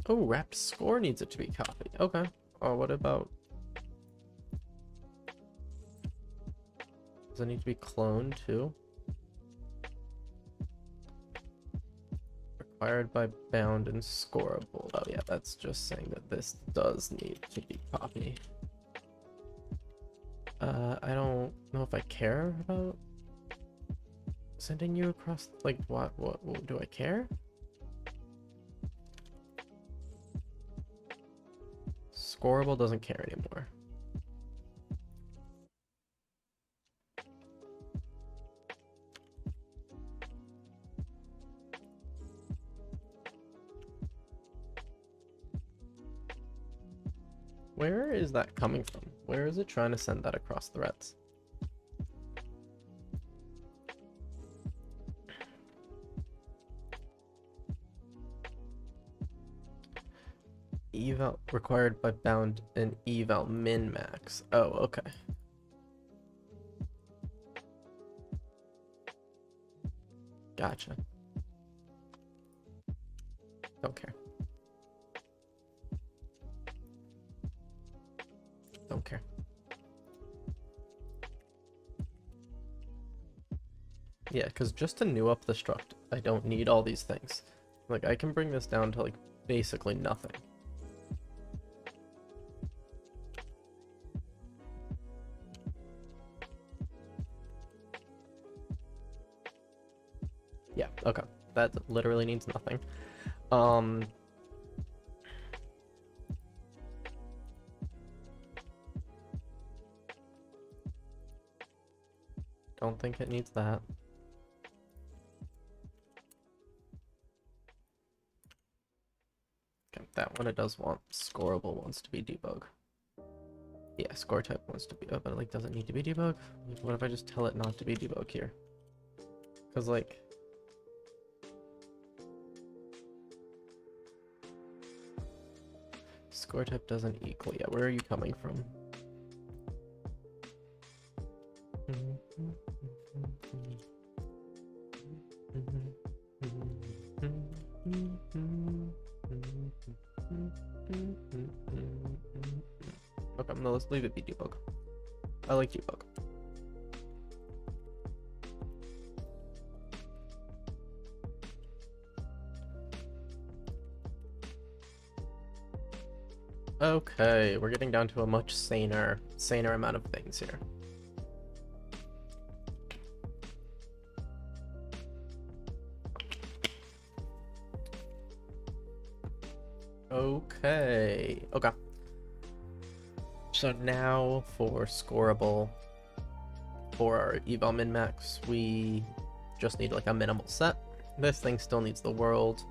Oh, wrapped score needs it to be copied. Okay. Oh, what about... Does it need to be cloned too? Required by bound and scoreable. Oh yeah, that's just saying that this does need to be copied. I don't know if I care about sending you across, like, what do I care? Scoreable doesn't care anymore. Where is that coming from? Where is it trying to send that across threads? Eval required by bound and eval min-max. Oh, okay. Gotcha. Don't care. Don't care. Yeah, because just to new up the struct, I don't need all these things. Like, I can bring this down to, like, basically nothing. Okay, that literally needs nothing. Um, don't think it needs that. Okay, that one it does want. Scoreable wants to be debug. Yeah, score type wants to be, oh, but it like doesn't need to be debug. What if I just tell it not to be debug here? Because like, score type doesn't equal. Yeah, where are you coming from? Okay, no, let's leave it be debug. I like debug. Okay, we're getting down to a much saner amount of things here. Okay. So now for scoreable, for our eval min-max, we just need like a minimal set. This thing still needs the world.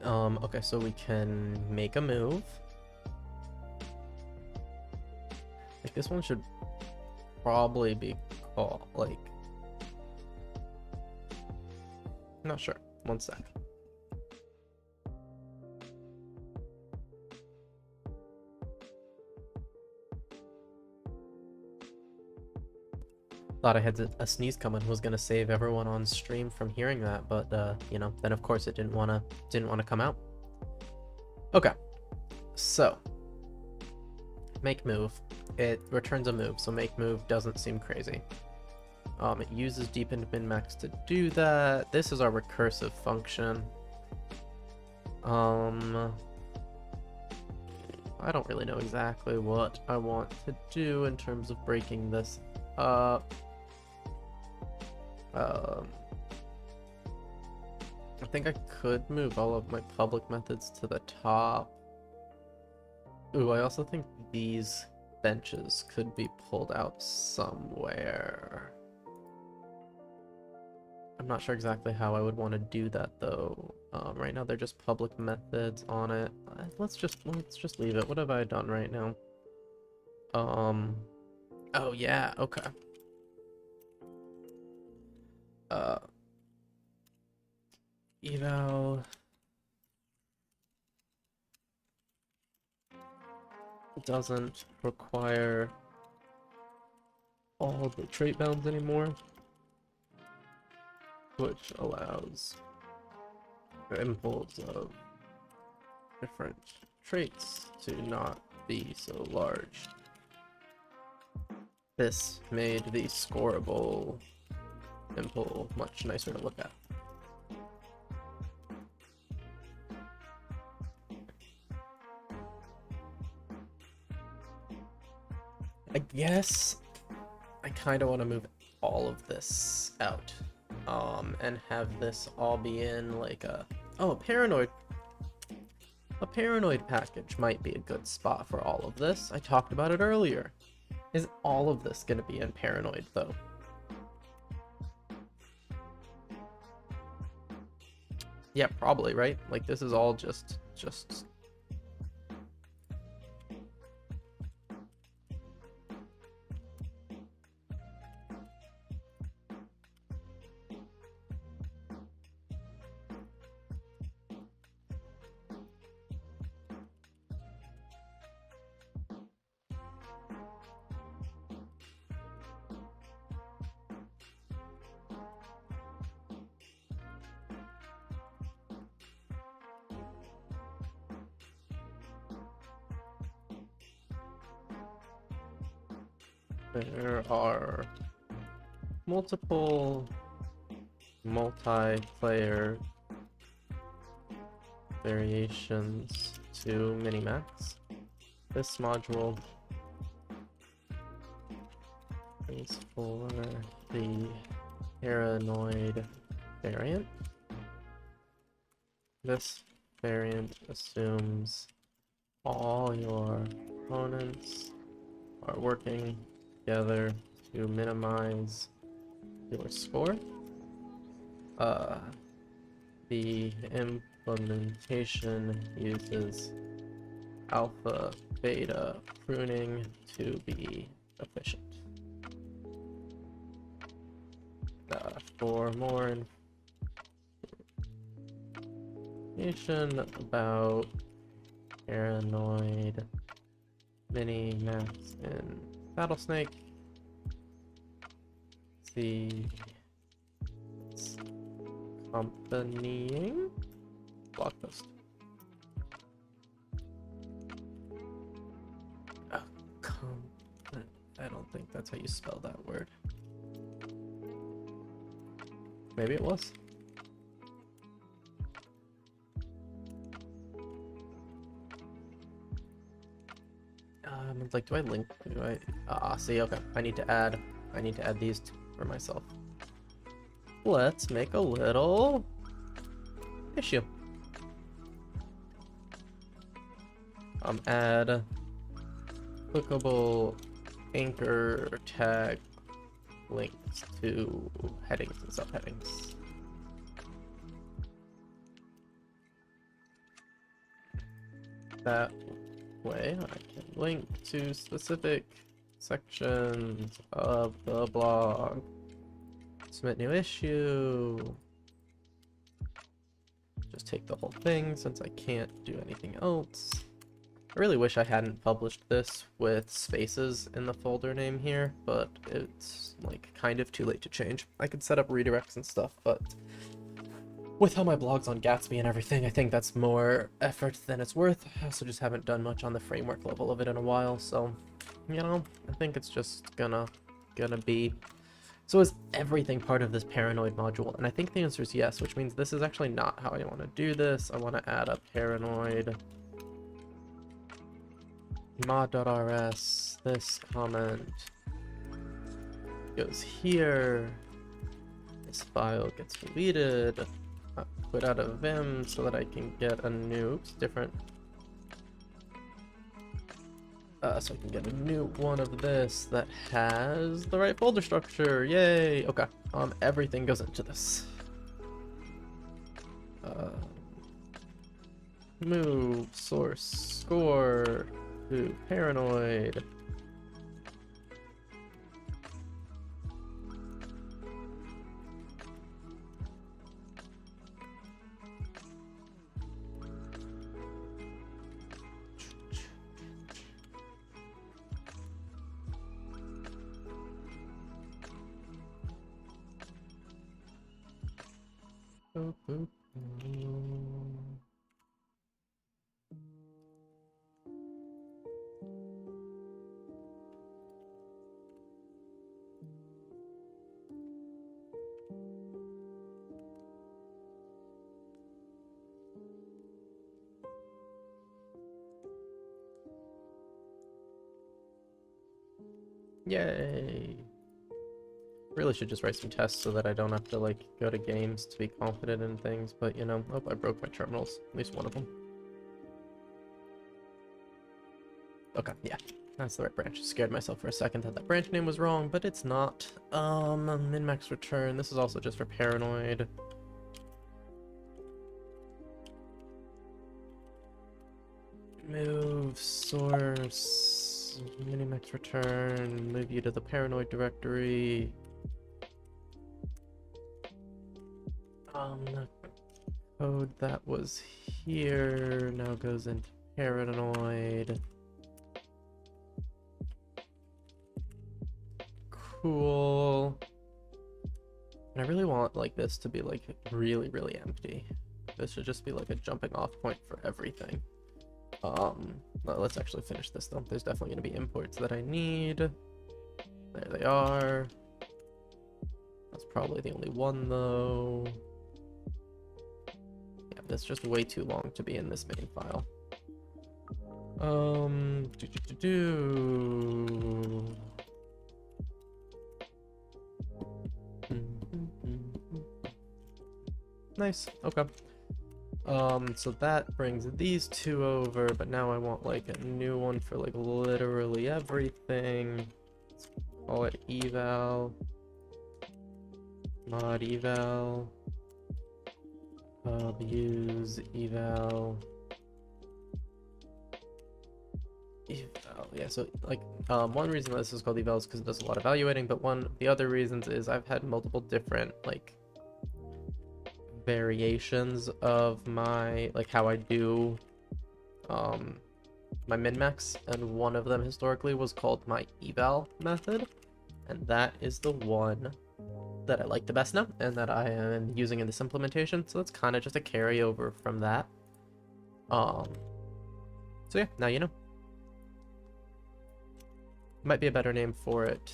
Okay, so we can make a move. Like this one should probably be called like, not sure. One sec. Thought I had a sneeze coming, was gonna save everyone on stream from hearing that, but you know, then of course it didn't wanna come out. Okay, so make move. It returns a move, so make move doesn't seem crazy. It uses deepened min-max to do that. This is our recursive function. I don't really know exactly what I want to do in terms of breaking this up. I think I could move all of my public methods to the top. Ooh, I also think these benches could be pulled out somewhere. I'm not sure exactly how I would want to do that though. Right now they're just public methods on it. Let's just leave it. What have I done right now? Oh yeah, okay. Eval doesn't require all the trait bounds anymore, which allows impulse of different traits to not be so large. This made the scoreable impulse much nicer to look at. I guess I kind of want to move all of this out, and have this all be in like a paranoid package might be a good spot for all of this. I talked about it earlier. Is all of this gonna be in paranoid though? Yeah, probably, right? Like this is all just there are multiple multiplayer variations to Minimax. This module is for the paranoid variant. This variant assumes all your opponents are working together to minimize your score. The implementation uses alpha beta pruning to be efficient. For more information about paranoid Minimax in Battlesnake, see accompanying blog post. I don't think that's how you spell that word. Maybe it was. It's like, do I link? Do I? See, okay. I need to add these for myself. Let's make a little issue. Add clickable anchor tag links to headings and subheadings. That way I can link to specific sections of the blog. Submit new issue. Just take the whole thing since I can't do anything else. I really wish I hadn't published this with spaces in the folder name here, but it's like kind of too late to change. I could set up redirects and stuff, but with how my blog's on Gatsby and everything, I think that's more effort than it's worth. I also just haven't done much on the framework level of it in a while, so, you know, I think it's just gonna be. So is everything part of this paranoid module? And I think the answer is yes, which means this is actually not how I want to do this. I want to add a paranoid mod.rs. This comment goes here. This file gets deleted. Put out of Vim so that I can get a new, different. So I can get a new one of this that has the right folder structure. Yay! Okay. Everything goes into this. Move source score to paranoid. Yay! Really should just write some tests so that I don't have to like go to games to be confident in things, but you know, oh, I broke my terminals, at least one of them. Okay, yeah, that's the right branch. Scared myself for a second that branch name was wrong, but it's not. Min-max return, this is also just for paranoid. Move source, Minimax return, move you to the paranoid directory. The code that was here now goes into paranoid. Cool. And I really want like this to be like really, really empty. This should just be like a jumping off point for everything. Let's actually finish this though. There's definitely going to be imports that I need. There they are. That's probably the only one though. Yeah, that's just way too long to be in this main file. Nice. Okay. So that brings these two over, but now I want like a new one for like literally everything. Let's call it eval, mod eval, use eval, yeah. So like, one reason this is called eval is because it does a lot of evaluating, but one of the other reasons is I've had multiple different like variations of my like how I do my min-max, and one of them historically was called my eval method, and that is the one that I like the best now and that I am using in this implementation. So that's kind of just a carryover from that. So yeah, now you know. Might be a better name for it,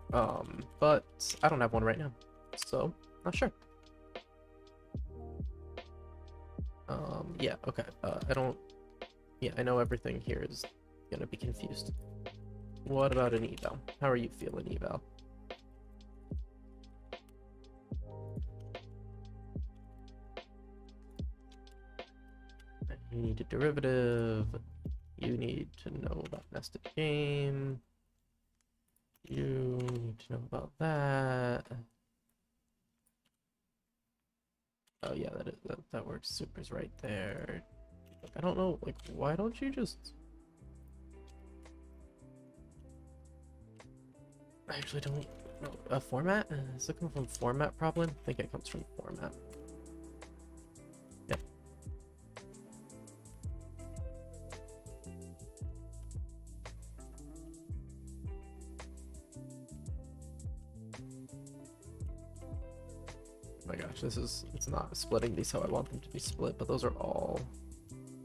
but I don't have one right now, so not sure. Yeah, okay. Yeah, I know everything here is gonna be confused. What about an eval? How are you feeling, eval? You need a derivative. You need to know about nested game. You need to know about that. Oh yeah, that works. Super's right there. I don't know, like, why don't you just... I actually don't know. A format? Is it coming from format problem? I think it comes from format. Yeah. Oh my gosh, it's not splitting these how I want them to be split, but those are all...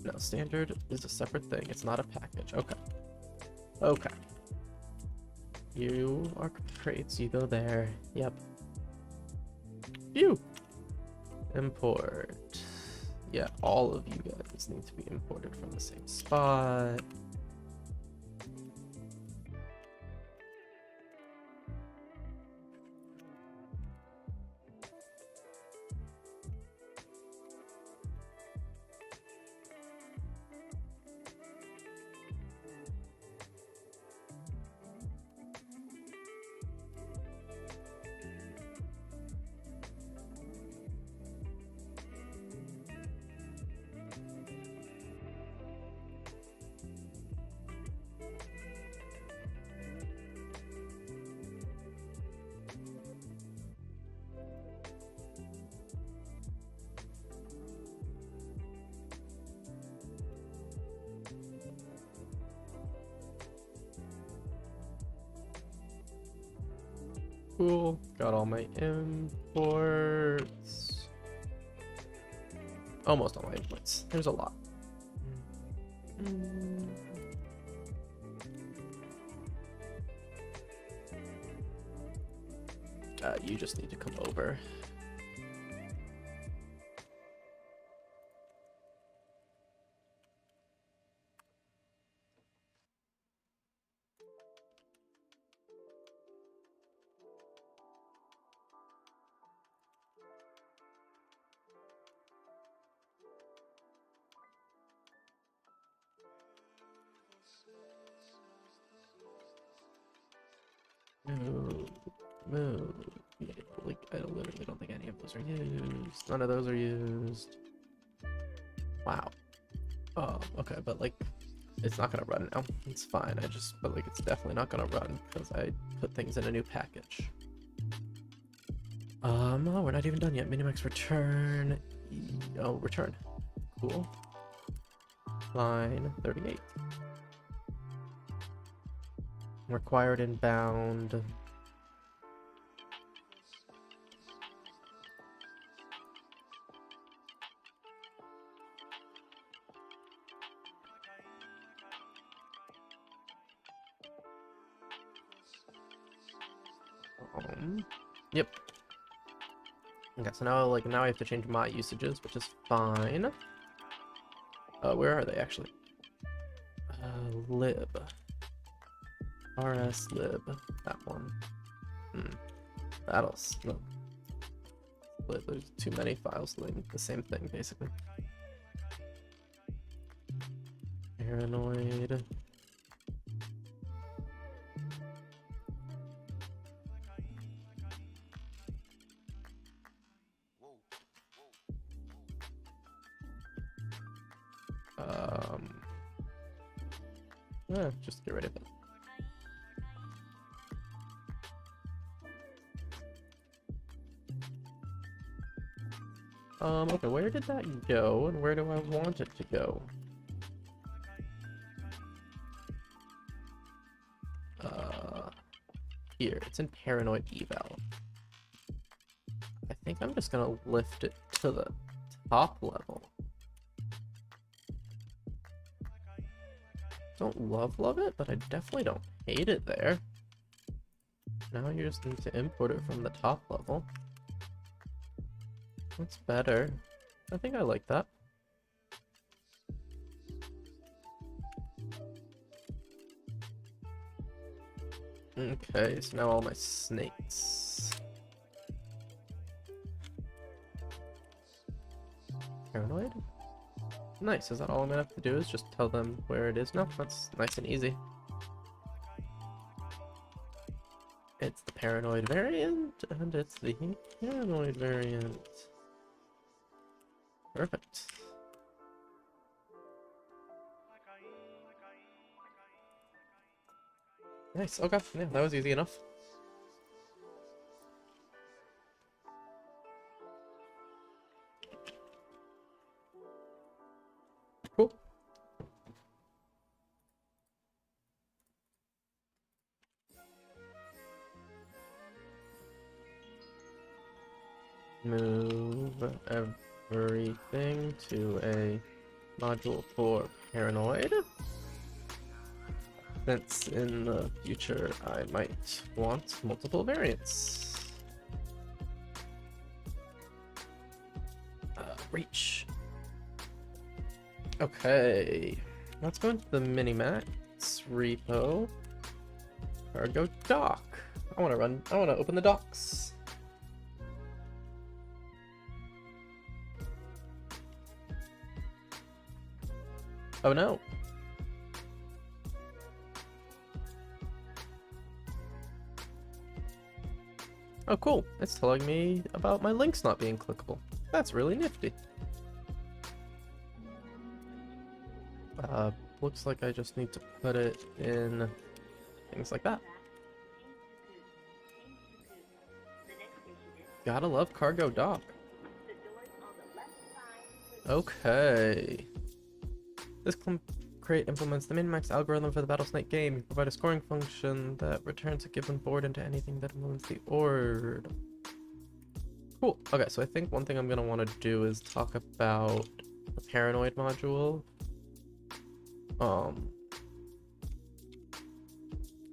No, standard is a separate thing. It's not a package. Okay. Okay. You are crates. You go there. Yep. You import. Yeah, all of you guys need to be imported from the same spot. Cool. Got all my imports. Almost all my imports. There's a lot. You just need to come over. Move. Yeah, like, I literally don't think any of those are used. None of those are used. Wow. Oh, okay, but like, it's not gonna run now. It's fine. But like, it's definitely not gonna run because I put things in a new package. Oh, we're not even done yet. Minimax return. Oh, return. Cool. Line 38. Required inbound. Yep. Okay, so now I have to change my usages, which is fine. Where are they actually? Lib. RS lib. That one. Battles. No. but there's too many files doing the same thing, basically. Paranoid. Just get rid of it. Okay, where did that go, and where do I want it to go? Here, it's in Paranoid Eval. I think I'm just gonna lift it to the top level. Don't love it, but I definitely don't hate it there. Now you just need to import it from the top level. That's better. I think I like that. Okay, so now all my snakes. Paranoid? Nice, is that all I'm gonna have to do is just tell them where it is now? That's nice and easy. It's the Paranoid variant, and it's the Paranoid variant. Perfect. Nice, okay, yeah, that was easy enough. Cool. Move everything to a module for Paranoid. Since in the future I might want multiple variants. Reach. Okay, let's go into the Minimax repo. Cargo dock. I want to open the docks. Oh no. Oh cool, it's telling me about my links not being clickable. That's really nifty. Looks like I just need to put it in things like that. Gotta love cargo dock. Okay. This crate implements the Minimax algorithm for the Battlesnake game. You provide a scoring function that returns a given board into anything that implements the ord. Cool. Okay, so I think one thing I'm gonna want to do is talk about the Paranoid module.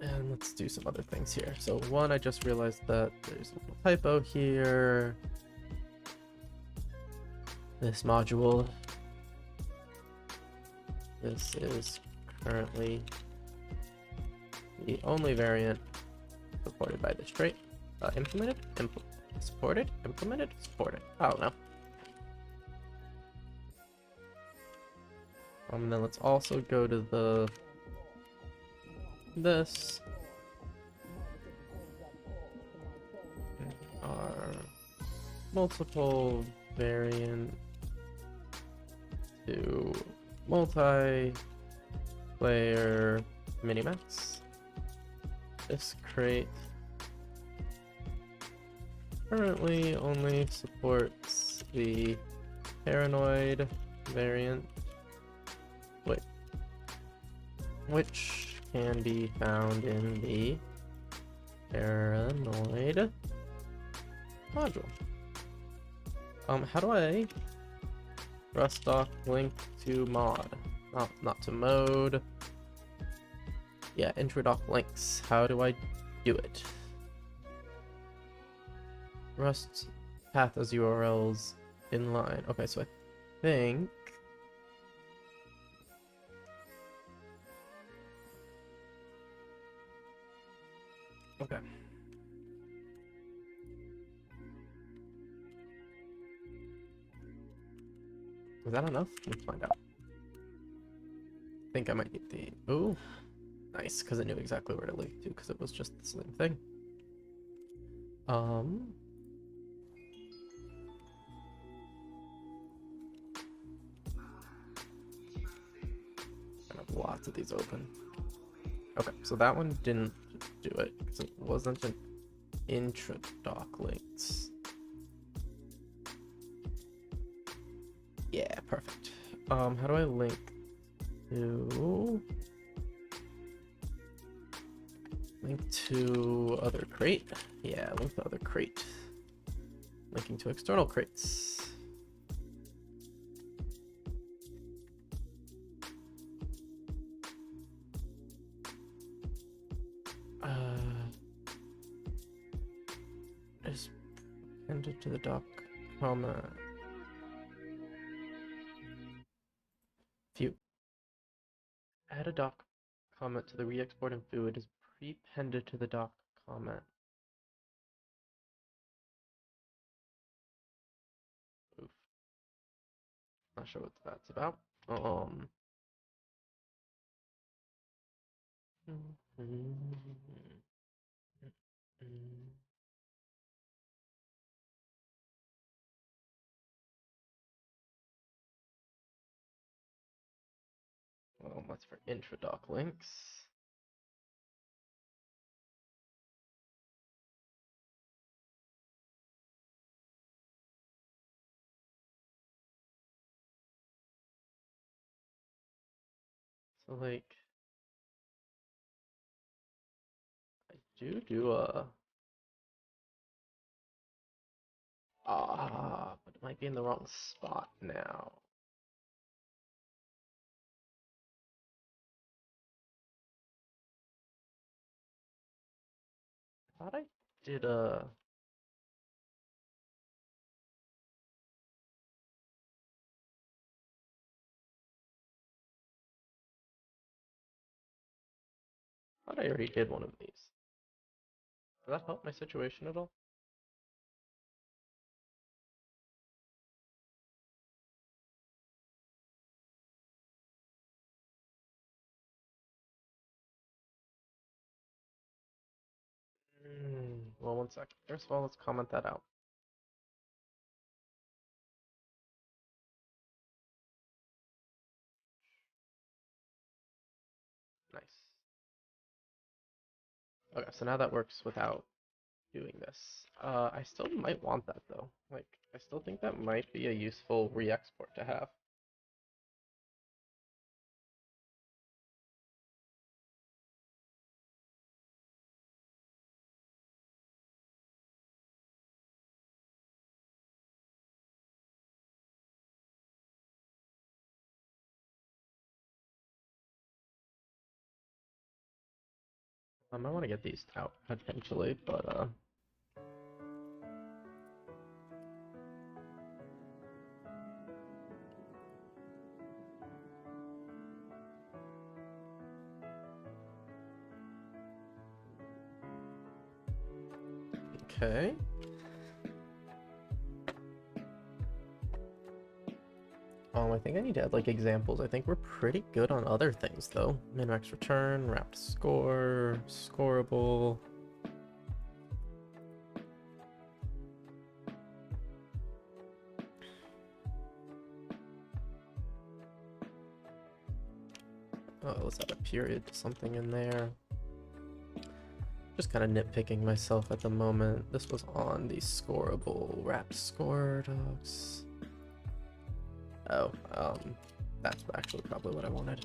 And let's do some other things here. So one, I just realized that there's a little typo here. This module. This is currently the only variant supported by this trait. Implemented, supported, implemented, supported. I don't know. And then let's also go to this. Our multiple variant to multiplayer Minimax. This crate currently only supports the Paranoid variant, which can be found in the Paranoid module. How do I Rust doc link to mod? Not to mode. Yeah, intro doc links. How do I do it? Rust path as URLs inline. Okay, so I think okay. Is that enough? Let's find out. I think I might need the... Oh, nice, because it knew exactly where to link to, because it was just the same thing. I have lots of these open. Okay, so that one didn't do it, because it wasn't an intra-doc links. Yeah, perfect. How do I link to... Link to other crate? Yeah, link to other crate. Linking to external crates. Is appended to the doc comment. View. Add a doc comment to the re-export and view. It is pre-pended to the doc comment. Oof. Not sure what that's about. Well, that's for intra-doc links. So like, I do a but it might be in the wrong spot now. I thought I did a. I thought I already did one of these. Does that help my situation at all? Well, one second. First of all, let's comment that out. Nice. Okay, so now that works without doing this. I still might want that though. Like, I still think that might be a useful re-export to have. I want to get these out potentially, but okay. I think I need to add like examples. I think we're pretty good on other things though. Minimax return, wrapped score, scoreable. Let's add a period to something in there. Just kind of nitpicking myself at the moment. This was on the scoreable wrapped score docs. Oh, that's actually probably what I wanted.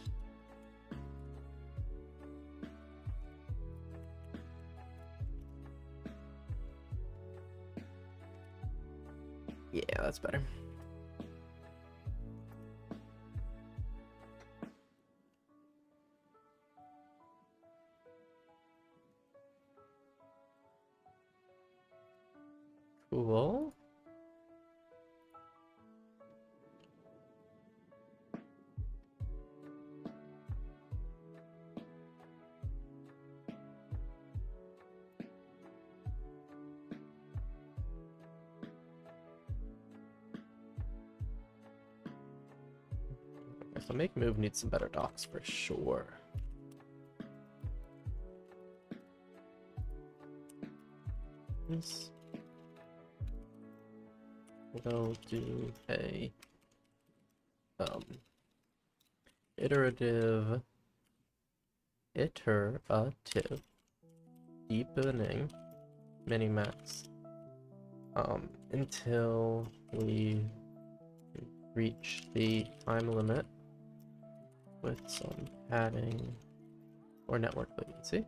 Yeah, that's better. Cool. so make move needs some better docs for sure. We'll do a iterative deepening Minimax until we reach the time limit with some padding or network latency.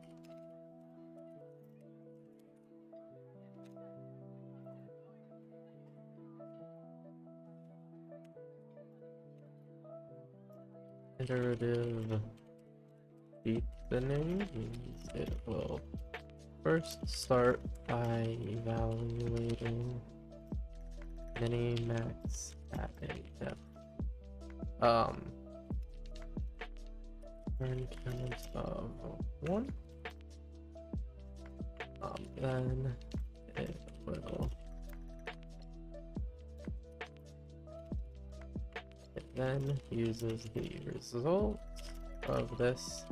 Iterative deepening means it will first start by evaluating Minimax at a depth. Turn count of 1. Then it will. It then uses the result of this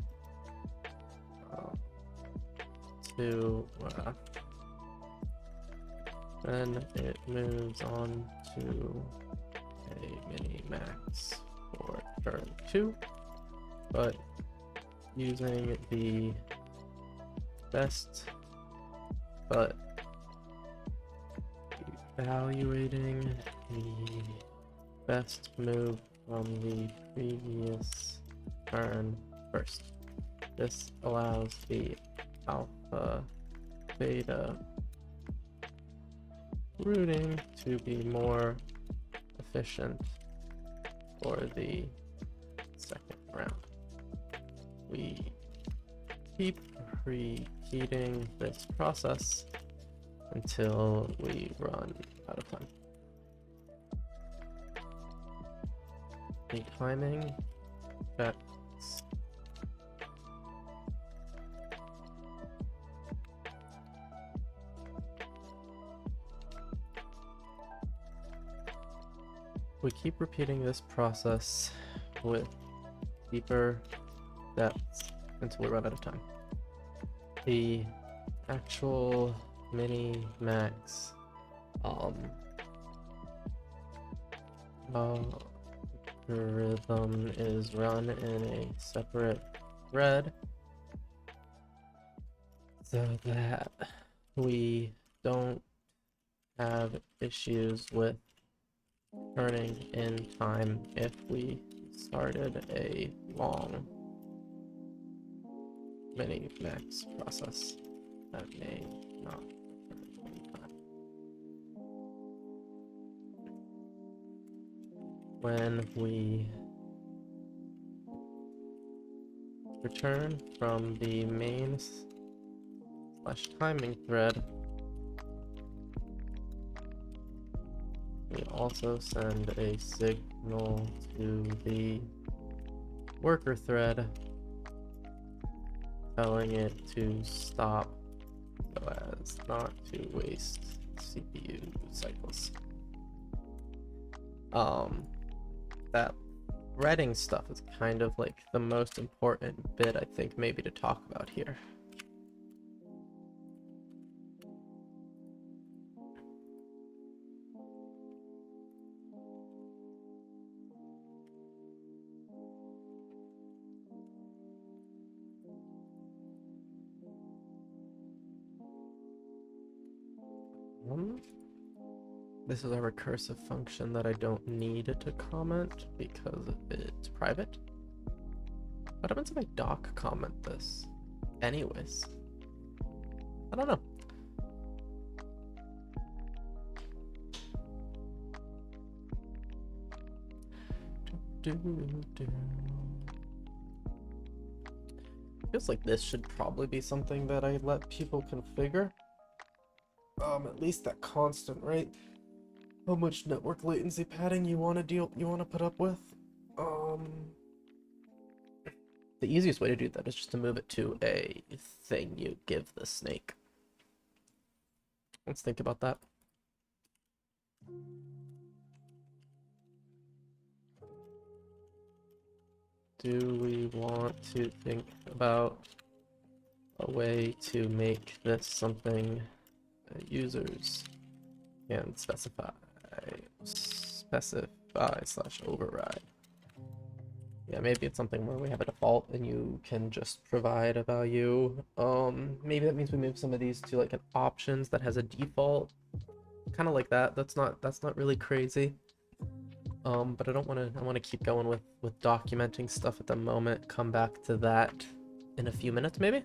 to then it moves on to a Minimax for turn 2, but using the best, but evaluating the best move from the previous turn first. This allows the alpha beta routing to be more efficient for the second round. We keep repeating this process until we run out of time. The timing checks we keep repeating this process with deeper depths until we run out of time. The actual Minimax algorithm is run in a separate thread so that we don't have issues with turning in time if we started a long Minimax process that may not return in time. When we return from the main / timing thread, we also send a signal to the worker thread telling it to stop so as not to waste CPU cycles. That threading stuff is kind of like the most important bit, I think, maybe to talk about here. This is a recursive function that I don't need to comment because it's private. What happens if I doc comment this? Anyways, I don't know. Feels like this should probably be something that I let people configure. At least at constant rate. How much network latency padding you want to put up with. The easiest way to do that is just to move it to a thing you give the snake. Let's think about that. do we want to think about a way to make this something that users can specify slash override? Yeah, maybe it's something where we have a default and you can just provide a value. Maybe that means we move some of these to like an options that has a default, kind of like that. That's not really crazy. But I want to keep going with documenting stuff at the moment. Come back to that in a few minutes, maybe.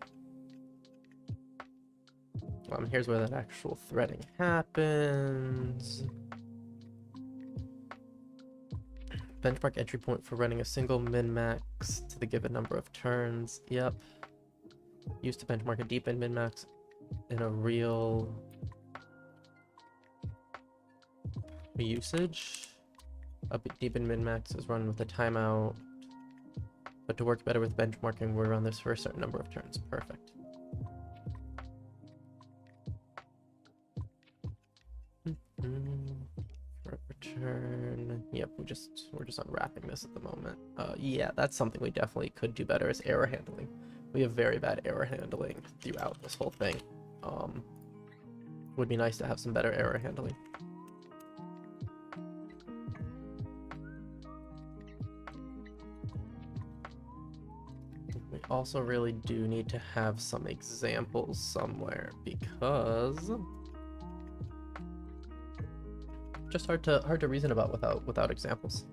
Here's where that actual threading happens. Benchmark entry point for running a single min-max to the given number of turns. Yep. Used to benchmark a deep in min-max in a real usage. A deep in min-max is run with a timeout, but to work better with benchmarking, we run this for a certain number of turns. Perfect. Return. Yep, we're just unwrapping this at the moment. Yeah, that's something we definitely could do better, is error handling. We have very bad error handling throughout this whole thing. Would be nice to have some better error handling. We also really do need to have some examples somewhere, because just hard to reason about without examples.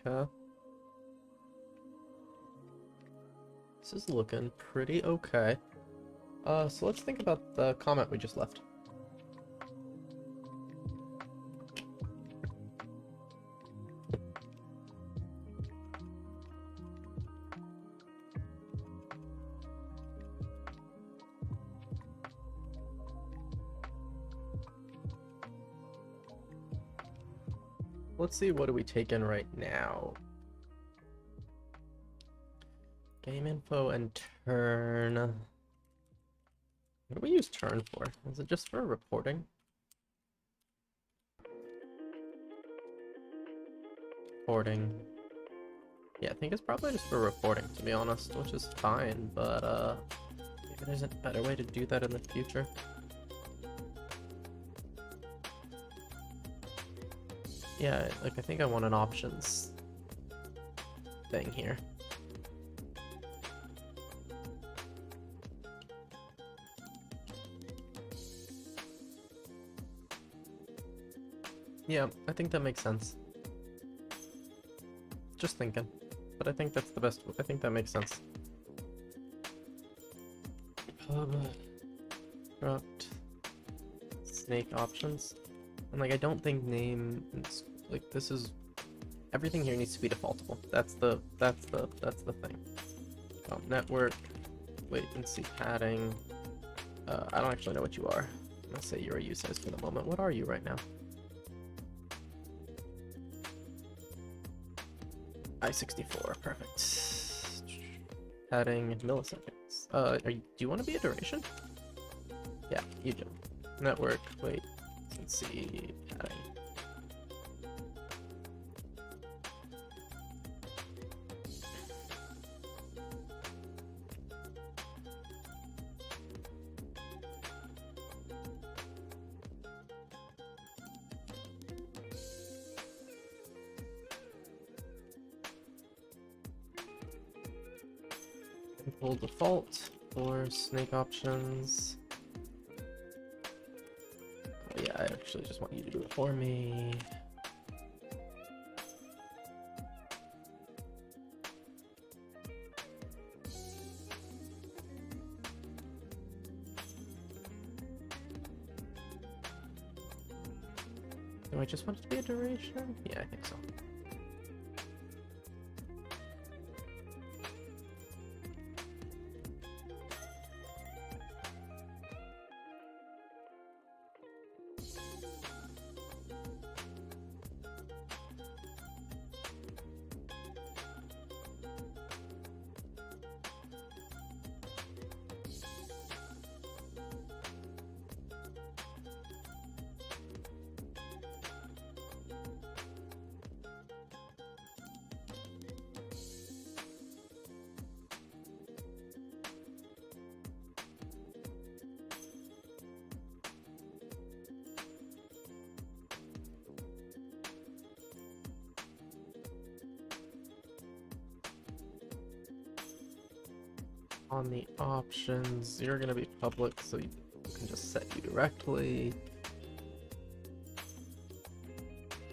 Okay. This is looking pretty okay. So let's think about the comment we just left. Let's see, what do we take in right now? Game info and turn. What do we use turn for? Is it just for reporting? Reporting. Yeah, I think it's probably just for reporting, to be honest, which is fine, but maybe there's a better way to do that in the future. Yeah, like I think I want an options thing here. Yeah, I think that makes sense. Just thinking, but I think that's the best. I think that makes sense. Construct snake options, and like I don't think name like this is everything here needs to be defaultable. That's the thing. Network latency padding. I don't actually know what you are. Let's say you're a use size for the moment. What are you right now? I-64, perfect. Padding milliseconds. Do you want to be a duration? Yeah, you do. Network, latency padding. Pull default for snake options. Oh, yeah, I actually just want you to do it for me. Do I just want it to be a duration? Yeah, I think so. on the options, you're gonna be public, so you can just set you directly.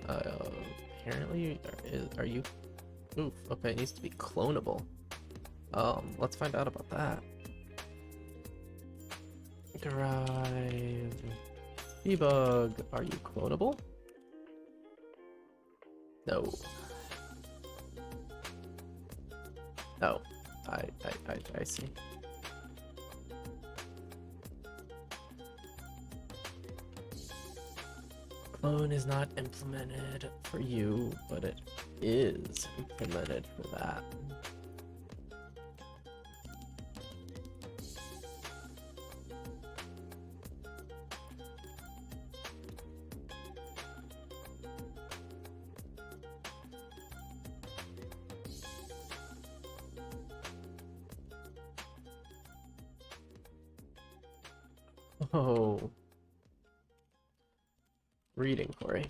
Apparently, are you? Oof. Okay, it needs to be clonable. Let's find out about that. Derive. Debug. Are you clonable? No. Oh, I see. Clone is not implemented for you, but it is implemented for that. Oh. Reading query.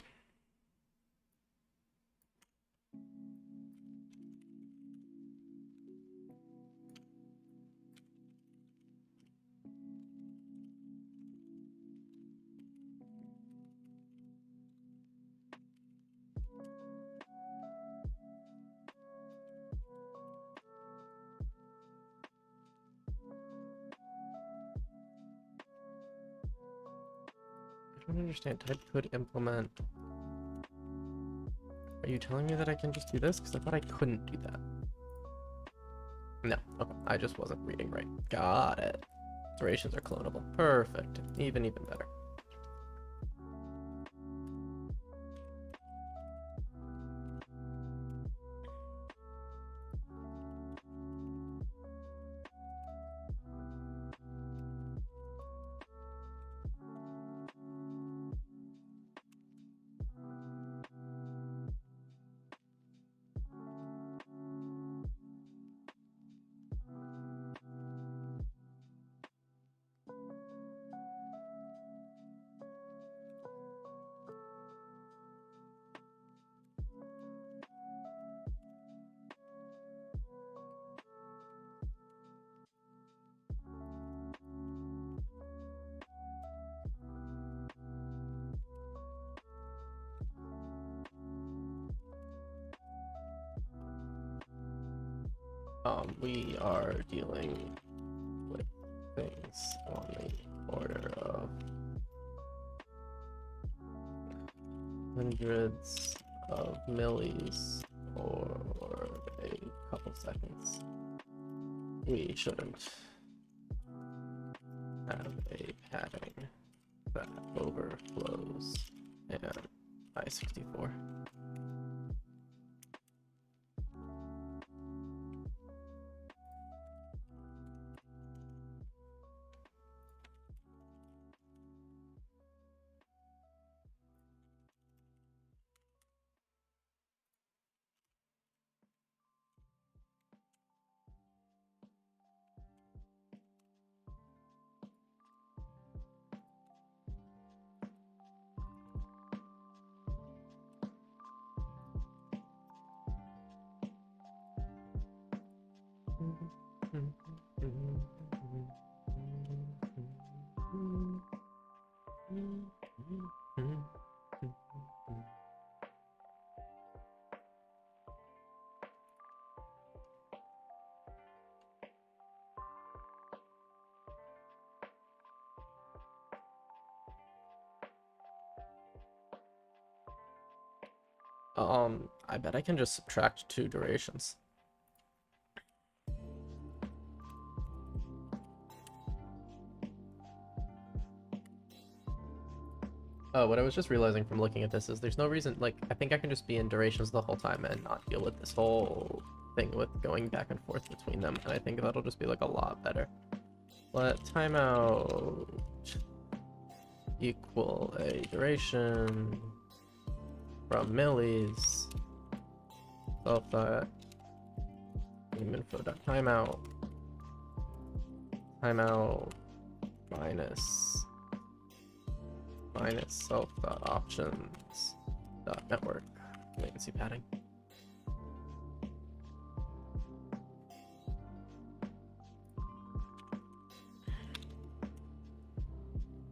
I don't understand. Type could implement. Are you telling me that I can just do this? Because I thought I couldn't do that. No. Okay. I just wasn't reading right. Got it. Durations are clonable. Perfect. Even better. We are dealing with things on the order of hundreds of millis or a couple seconds. We shouldn't have a padding that overflows and I-64. I bet I can just subtract 2 durations. Oh, what I was just realizing from looking at this is there's no reason, like, I think I can just be in durations the whole time and not deal with this whole thing with going back and forth between them, and I think that'll just be, like, a lot better. Let timeout equal a duration from millis, self that info.timeout, timeout minus self.options.network latency padding.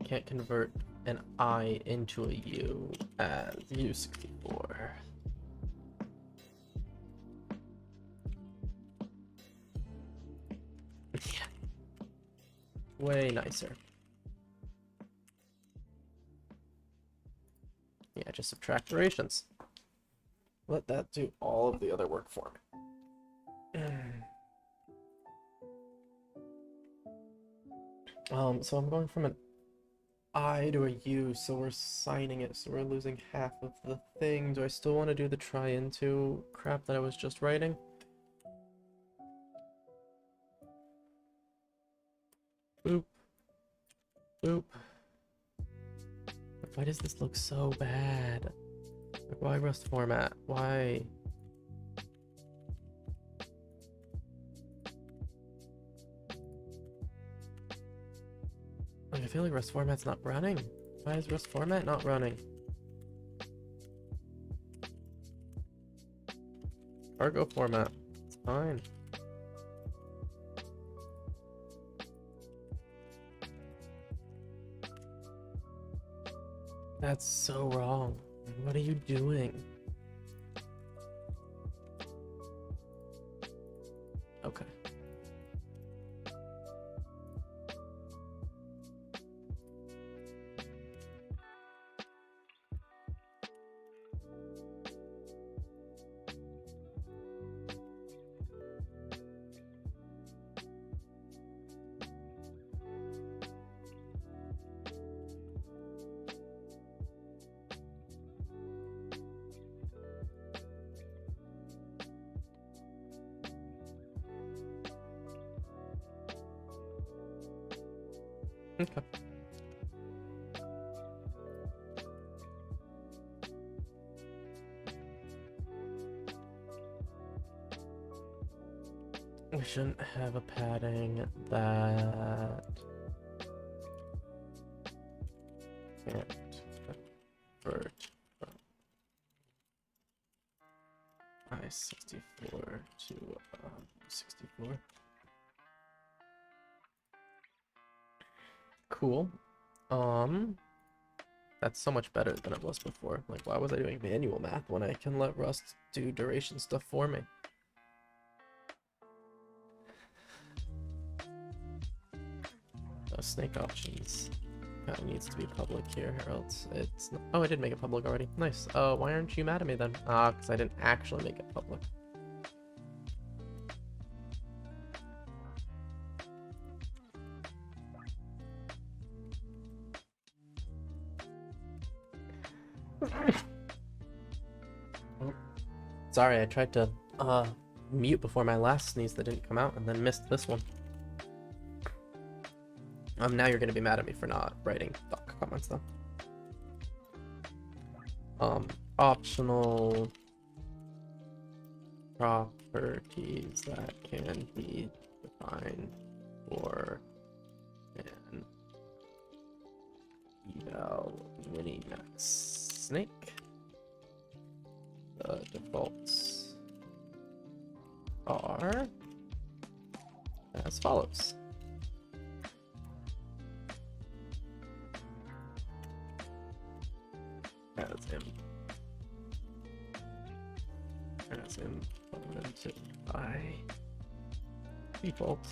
can't convert an I into a U as U64. Yeah. Way nicer. Yeah, just subtract durations. Let that do all of the other work for me. So I'm going from an I to a U, so we're signing it, so we're losing half of the thing. Do I still want to do the try into crap that I was just writing? Boop. Boop. Why does this look so bad? Like, why Rust format? Why? Like, I feel like Rust format's not running. Why is Rust format not running? Cargo format. It's fine. That's so wrong. What are you doing? Okay. Okay. We shouldn't have a padding that can't convert from I64 to 64. Cool. That's so much better than it was before. Like, why was I doing manual math when I can let Rust do duration stuff for me? Snake options. That needs to be public here, or else it's not... Oh, I did make it public already. Nice. Why aren't you mad at me then? Because I didn't actually make it public. Sorry, I tried to mute before my last sneeze that didn't come out and then missed this one. Now you're gonna be mad at me for not writing doc comments though. Optional properties that can be defined for an eval Minimax snake. The defaults are as follows. As implemented by default.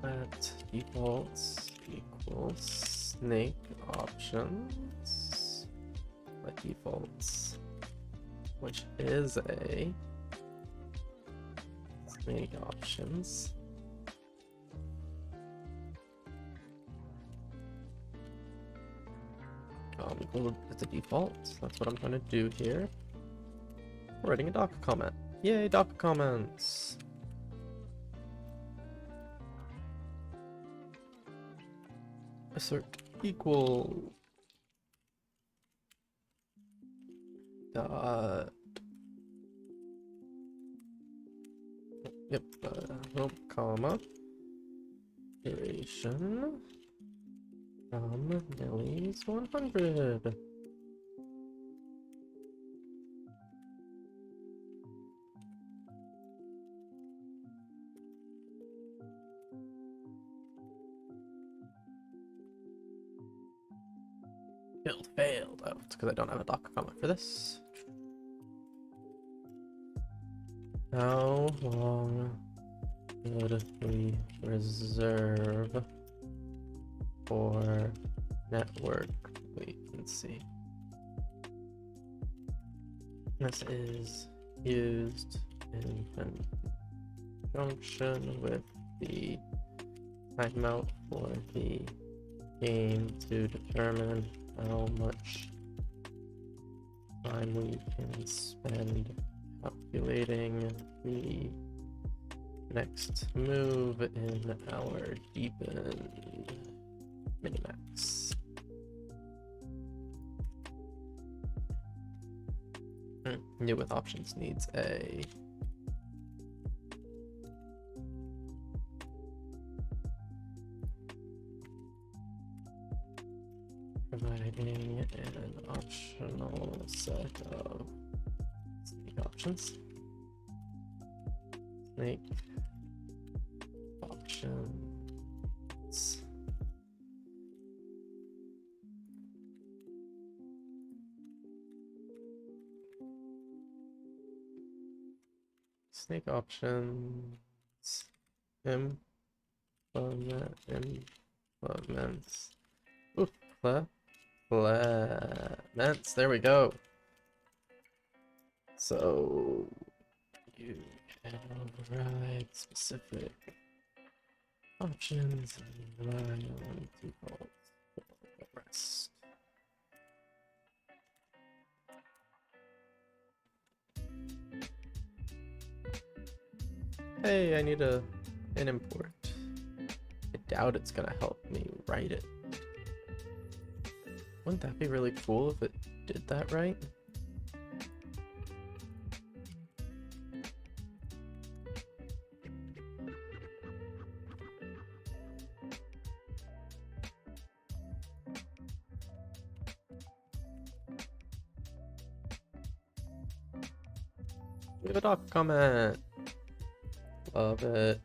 Let defaults equals snake options. Let defaults, which is a snake options. Equal to the default. That's what I'm going to do here. We're writing a doc comment. Yay, doc comments. Assert equal dot. Yep. Comma. Duration. Millis 100. Build failed. Oh, it's because I don't have a docker comment for this. How long should we reserve for network latency? This is used in conjunction with the timeout for the game to determine how much time we can spend calculating the next move in our deepened Minimax. New with options needs a providing an optional set of snake options. Snake options. Snake options. Implements. Ooh, implements. There we go. So you can override specific options and rely on default for the rest. Hey, I need an import. I doubt it's gonna help me write it. Wouldn't that be really cool if it did that right? Leave a doc comment. Love it.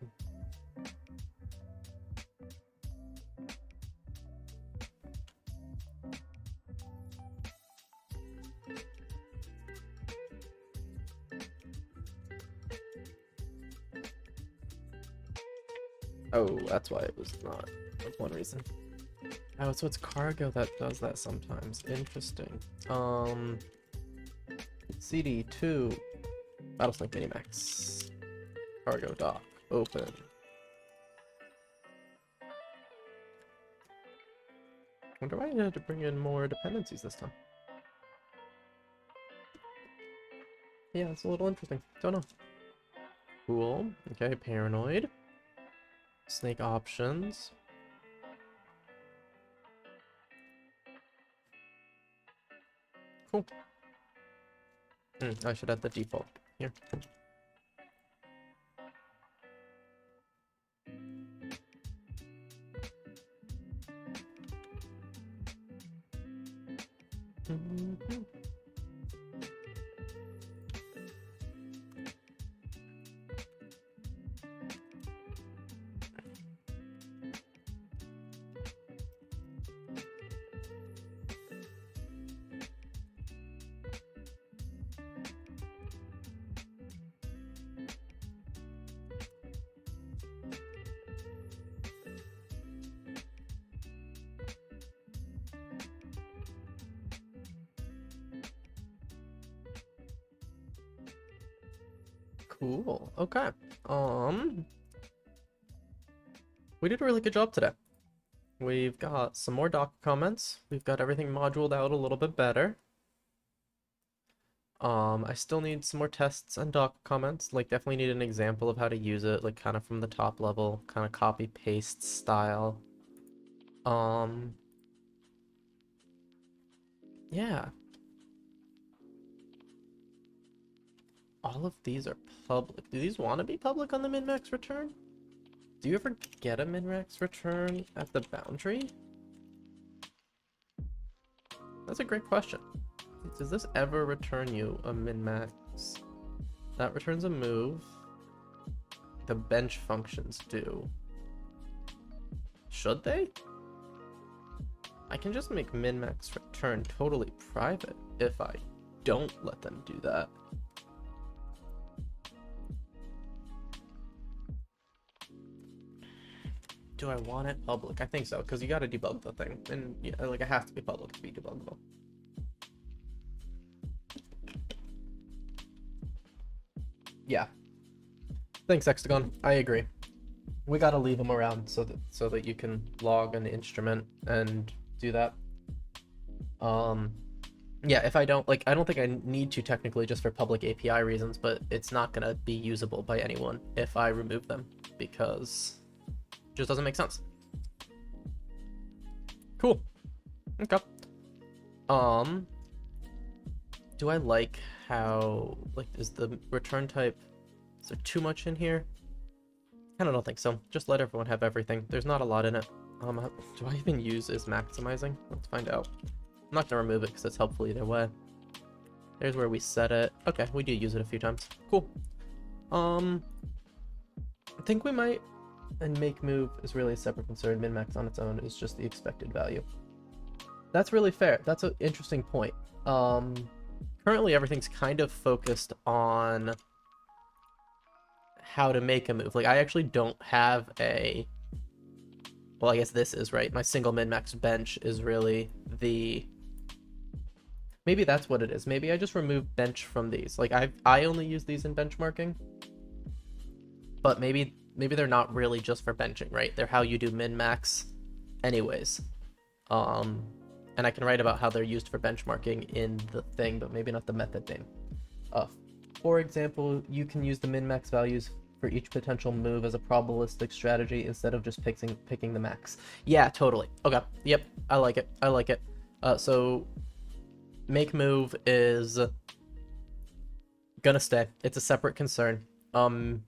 Oh, that's why it was not. That's one reason. Oh, so it's cargo that does that sometimes. Interesting. CD2 Battlesnake Minimax. Cargo dock. Open. Wonder why I had to bring in more dependencies this time. Yeah, it's a little interesting. Don't know. Cool. Okay, paranoid. Snake options. Cool. I should add the default here. Cool. Okay. We did a really good job today. We've got some more doc comments. We've got everything moduled out a little bit better. I still need some more tests and doc comments. Like, definitely need an example of how to use it, like kind of from the top level, kind of copy paste style. Yeah. All of these are public. Do these want to be public on the min-max return? Do you ever get a min-max return at the boundary? That's a great question. Does this ever return you a min-max? That returns a move. The bench functions do. Should they? I can just make min-max return totally private if I don't let them do that. Do I want it public? I think so, because you got to debug the thing, and yeah, like it has to be public to be debuggable. Yeah. Thanks, Hexagon. I agree. We gotta leave them around so that you can log an instrument and do that. Yeah, if I don't like, I don't think I need to technically just for public API reasons, but it's not gonna be usable by anyone if I remove them because it just doesn't make sense. Cool. Okay. Do I like how, like, is the return type, is there too much in here? I don't think so. Just let everyone have everything. There's not a lot in it. Do I even use is maximizing? Let's find out. I'm not gonna remove it because it's helpful either way. There's where we set it. Okay, we do use it a few times. Cool. I think we might, and make move is really a separate concern. Min-max on its own is just the expected value. That's really fair. That's an interesting point. Currently everything's kind of focused on how to make a move. Like, I actually don't have a, well, I guess this is right. My single min-max bench is really the, maybe that's what it is. Maybe I just remove bench from these. Like, I only use these in benchmarking, but maybe they're not really just for benching, right? They're how you do min-max anyways. And I can write about how they're used for benchmarking in the thing, but maybe not the method name. For example, you can use the min-max values for each potential move as a probabilistic strategy instead of just picking the max. Yeah, totally. Okay. Yep. I like it. I like it. So make move is gonna stay. It's a separate concern. I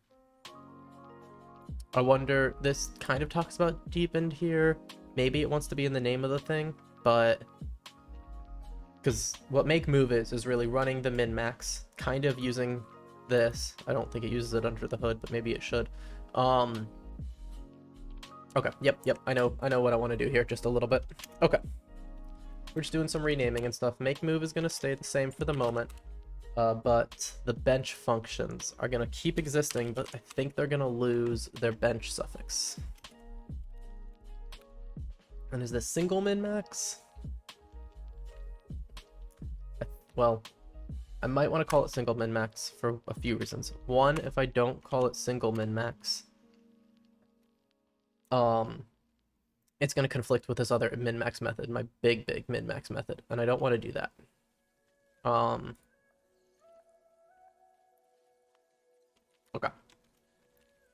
wonder, this kind of talks about deepened here. Maybe it wants to be in the name of the thing, but because what make move is really running the min-max, kind of using this. I don't think it uses it under the hood, but maybe it should. Okay, yep, I know what I want to do here just a little bit. Okay, we're just doing some renaming and stuff. Make move is going to stay the same for the moment, but the bench functions are going to keep existing, but I think they're going to lose their bench suffix. And is this single min-max? Well, I might want to call it single min-max for a few reasons. One, if I don't call it single min-max, it's going to conflict with this other min-max method, my big min-max method, and I don't want to do that. Okay.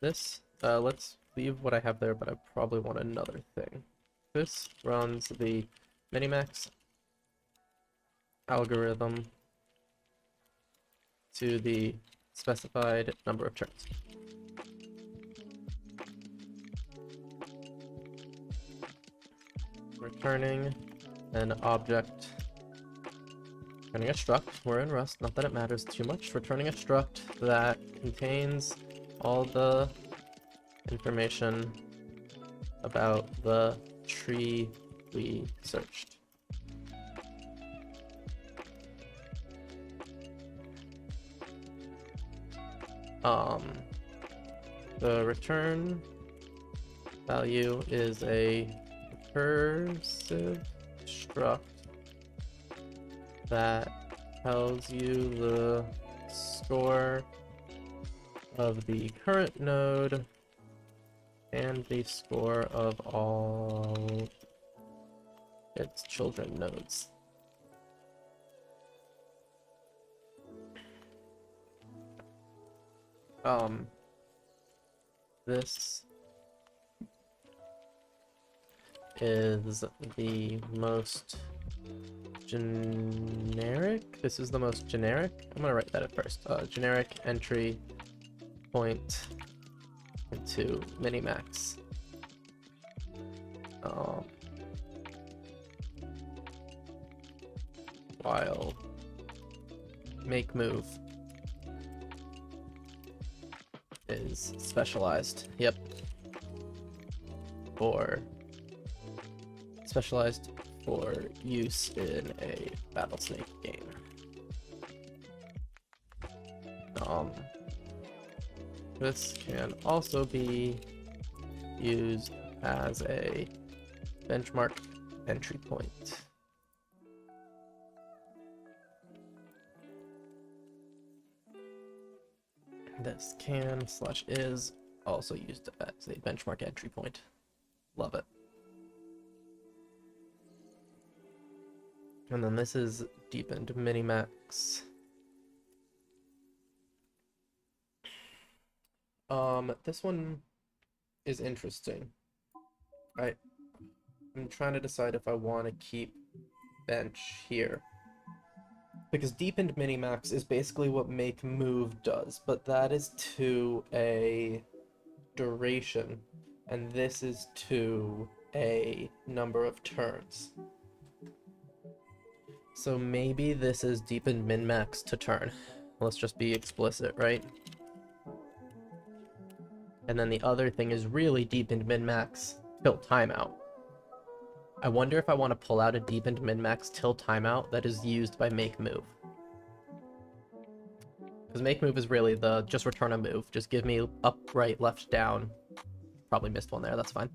This, let's leave what I have there, but I probably want another thing. This runs the Minimax algorithm to the specified number of turns. Returning an object, returning a struct, we're in Rust, not that it matters too much, returning a struct that contains all the information about the tree we searched. The return value is a recursive struct that tells you the score of the current node and the score of all its children nodes. This is the most generic. This is the most generic. I'm gonna write that at first. Generic entry point into Minimax. While make move is specialized. Yep. Or specialized for use in a Battlesnake game. This can also be used as a benchmark entry point. This can/is also used as a benchmark entry point. Love it. And then this is deepened Minimax. This one is interesting. I'm trying to decide if I want to keep bench here. Because deepened Minimax is basically what make move does, but that is to a duration, and this is to a number of turns. So maybe this is deepened min-max to turn. Let's just be explicit, right? And then the other thing is really deepened min-max till timeout. I wonder if I want to pull out a deepened min-max till timeout that is used by make move. Because make move is really the just return a move. Just give me up, right, left, down. Probably missed one there, that's fine.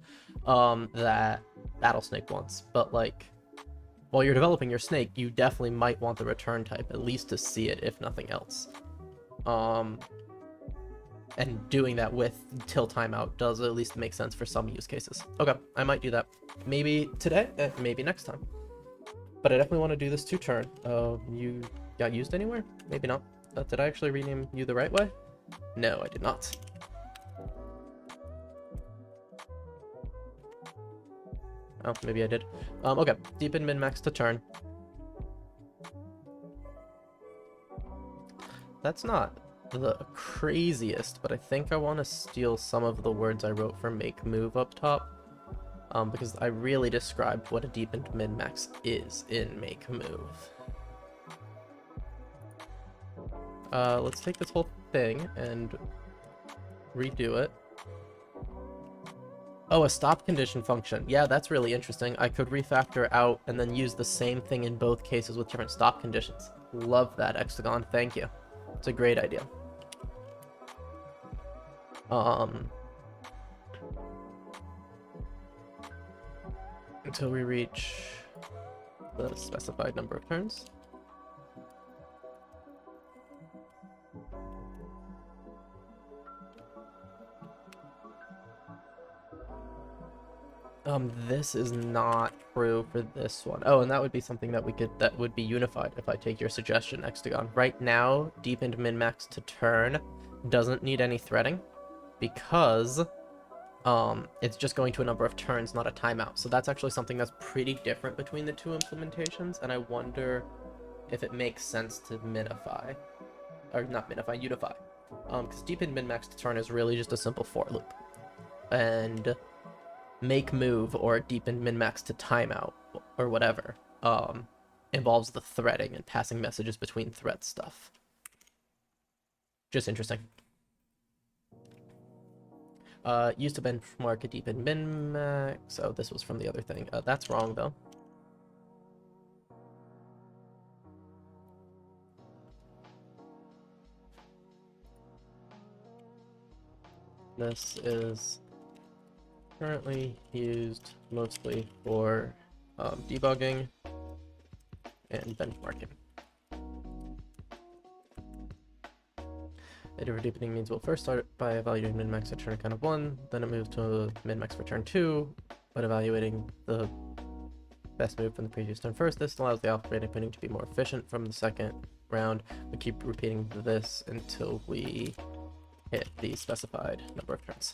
That Battlesnake wants. But like, while you're developing your snake, you definitely might want the return type, at least to see it, if nothing else. And doing that with till timeout does at least make sense for some use cases. Okay, I might do that. Maybe today, maybe next time. But I definitely want to do this 2-turn. You got used anywhere? Maybe not. Did I actually rename you the right way? No, I did not. Oh, maybe I did. Okay, deepen min-max to turn. That's not the craziest, but I think I want to steal some of the words I wrote for make move up top. Because I really described what a deepened min-max is in make move. Let's take this whole thing and redo it. Oh, a stop condition function. Yeah, that's really interesting. I could refactor out and then use the same thing in both cases with different stop conditions. Love that, Hexagon. Thank you. It's a great idea. Until we reach the specified number of turns. This is not true for this one. Oh, and that would be something that that would be unified if I take your suggestion, Hexagon. Right now, deepened min-max to turn doesn't need any threading because it's just going to a number of turns, not a timeout. So that's actually something that's pretty different between the two implementations, and I wonder if it makes sense to minify, or not minify, unify. Because deepened min-max to turn is really just a simple for loop. And make move or deepened min-max to timeout or whatever involves the threading and passing messages between thread stuff. Just interesting. Used to benchmark a deepened min-max. Oh, this was from the other thing. That's wrong though. This is currently used mostly for debugging and benchmarking. Iterative deepening means we'll first start by evaluating min-max at turn count of 1, then it moves to min-max for turn 2, but evaluating the best move from the previous turn first. This allows the alpha deepening to be more efficient from the second round. We keep repeating this until we hit the specified number of turns.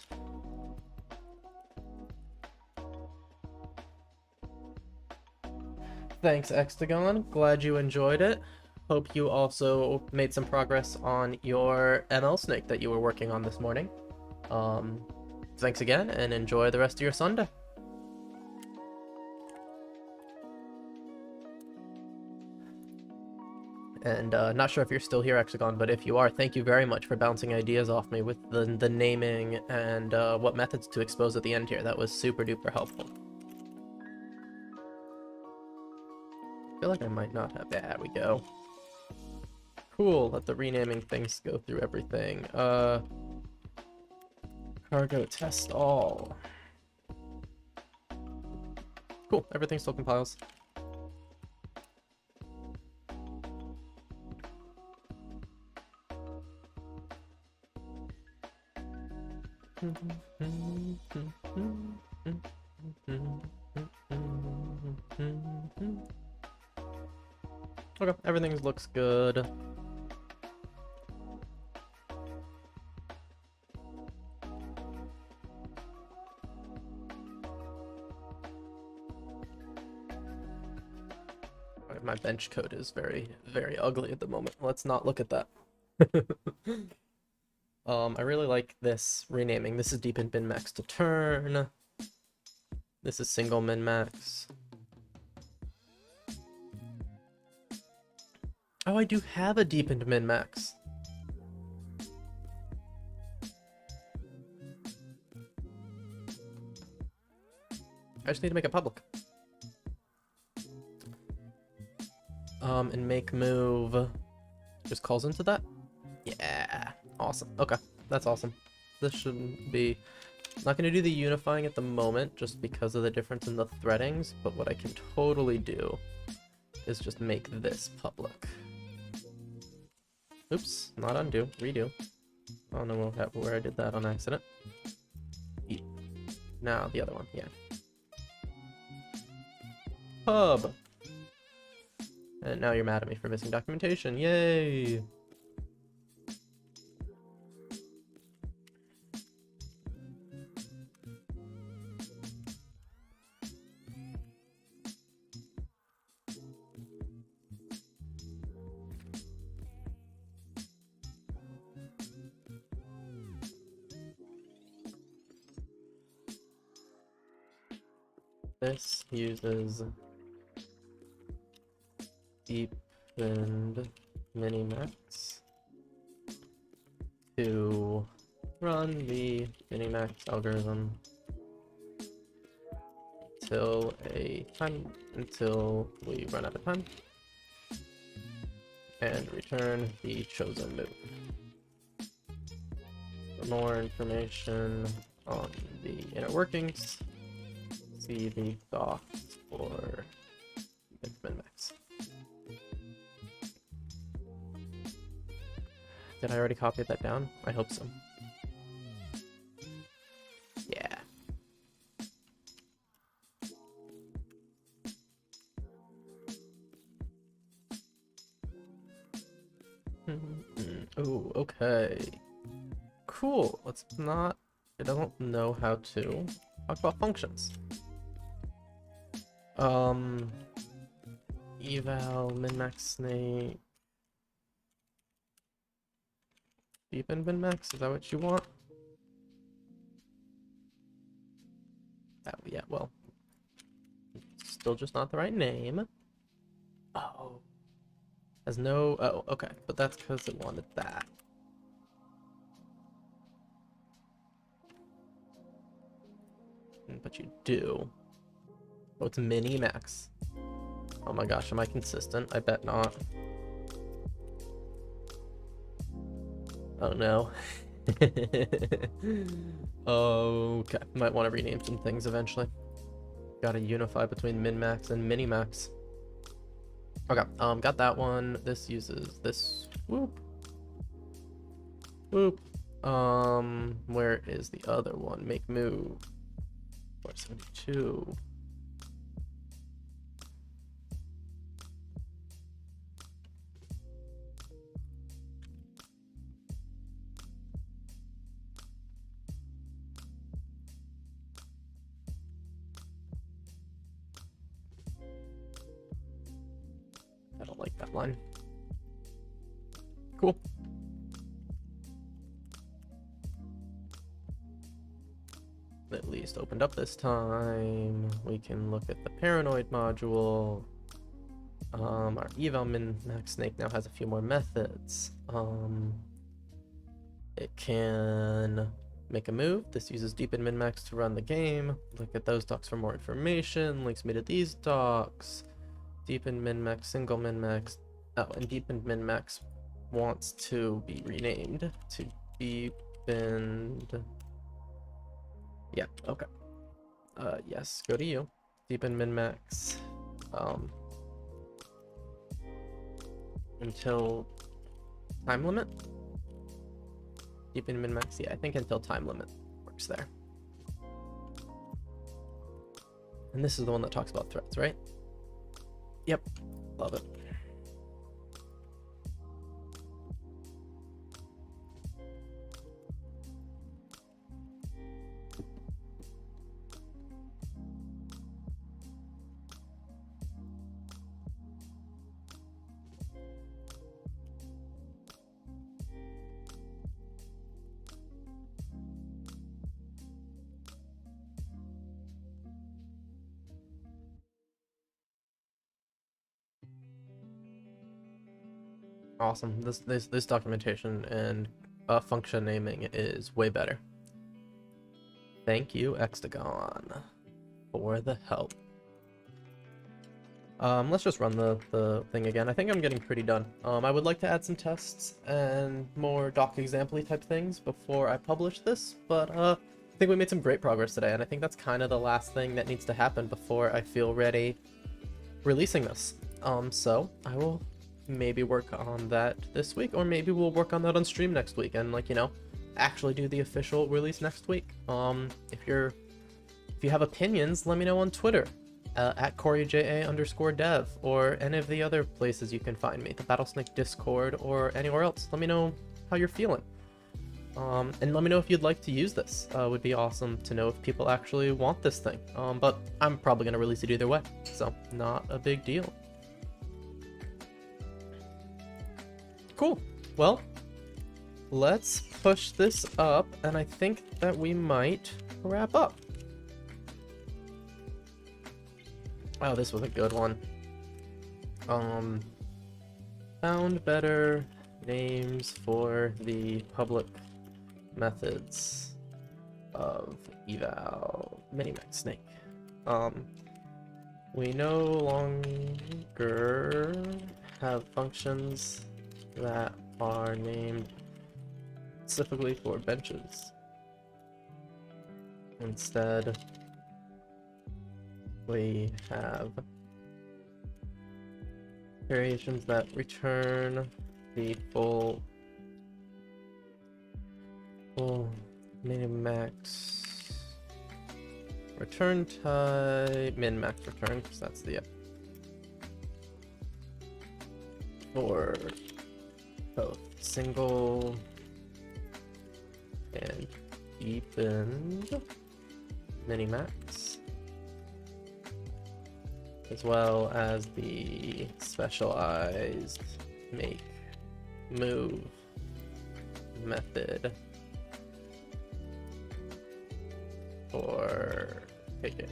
Thanks, Hexagon. Glad you enjoyed it. Hope you also made some progress on your ML snake that you were working on this morning. Thanks again, and enjoy the rest of your Sunday. And not sure if you're still here, Hexagon, but if you are, thank you very much for bouncing ideas off me with the naming and what methods to expose at the end here. That was super duper helpful. feel like I might not have. There we go. Cool. Let the renaming things go through everything. Cargo test all. Cool. Everything still compiles. Okay, everything looks good. My bench code is very, very ugly at the moment. Let's not look at that. I really like this renaming. This is deepened min-max to turn. This is single min-max. Oh, I do have a deepened min-max. I just need to make it public. And make move just calls into that. Yeah, awesome. Okay, that's awesome. This shouldn't be. Not going to do the unifying at the moment just because of the difference in the threadings, but what I can totally do is just make this public. Oops, not undo, redo. I don't know where I did that on accident. Now the other one, yeah. Pub. And now you're mad at me for missing documentation. Yay! This uses deepened Minimax to run the Minimax algorithm until we run out of time, and return the chosen move. For more information on the inner workings, see the docs for Minimax. Did I already copy that down? I hope so. Yeah. Oh, okay. Cool. Let's not. I don't know how to talk about functions. Eval Minimax Snake. Deepen Minimax, is that what you want? Yeah, well. Still just not the right name. Oh. Has no. Oh, okay. But that's because it wanted that. But you do. Oh, it's Minimax. Oh my gosh, am I consistent? I bet not. Oh no. Okay, might want to rename some things eventually. Gotta unify between Minmax and Minimax. Okay, got that one. This uses this. Whoop. Whoop. Where is the other one? Make move. 472. I don't like that line. Cool. At least opened up this time. We can look at the paranoid module. Our eval Minimax Snake now has a few more methods. It can make a move. This uses deepen Minimax to run the game. Look at those docs for more information. Links me to these docs. Deepened min-max, single min-max. Oh, and deepened min-max wants to be renamed to deepened. Yeah, okay. Yes, go to you. Deepened min-max. Until time limit? Deepened min-max, yeah, I think until time limit works there. And this is the one that talks about threats, right? Yep, love it. Awesome. This documentation and function naming is way better. Thank you, Extagon, for the help. Let's just run the thing again. I think I'm getting pretty done. I would like to add some tests and more doc example-y type things before I publish this, but I think we made some great progress today, and I think that's kind of the last thing that needs to happen before I feel ready releasing this. So I will maybe work on that this week, or maybe we'll work on that on stream next week and, like, you know, actually do the official release next week. If you have opinions, let me know on Twitter at CoreyJA_dev, or any of the other places you can find me, the Battlesnake Discord or anywhere else. Let me know how you're feeling. And let me know if you'd like to use this. Would be awesome to know if people actually want this thing. But I'm probably gonna release it either way, so not a big deal. Cool. Well, let's push this up, and I think that we might wrap up. Oh, this was a good one. Found better names for the public methods of eval Minimax Snake. We no longer have functions that are named specifically for benches. Instead, we have variations that return the full Minimax return type, min-max return, because that's the for both single and deepened Minimax, as well as the specialized make move method for picking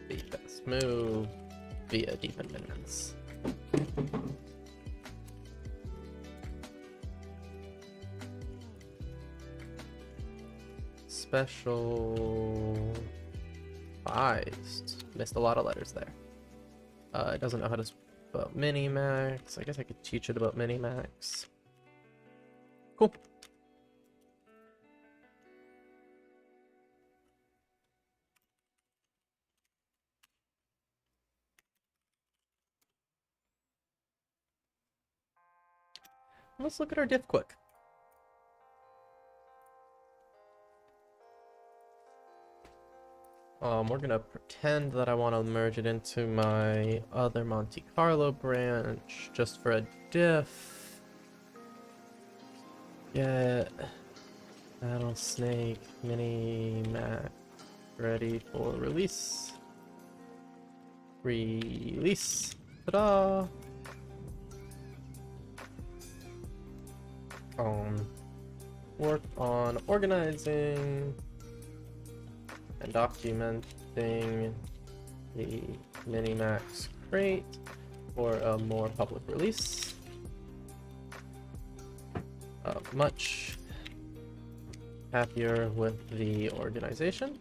the best move via deepened Minimax. Specialized. Missed a lot of letters there. It doesn't know how to spell Minimax. I guess I could teach it about Minimax. Cool. Let's look at our diff quick. We're gonna pretend that I want to merge it into my other Monte Carlo branch just for a diff. Get Battlesnake Minimax ready for release. Release. Ta-da! Work on organizing and documenting the Minimax crate for a more public release. Much happier with the organization.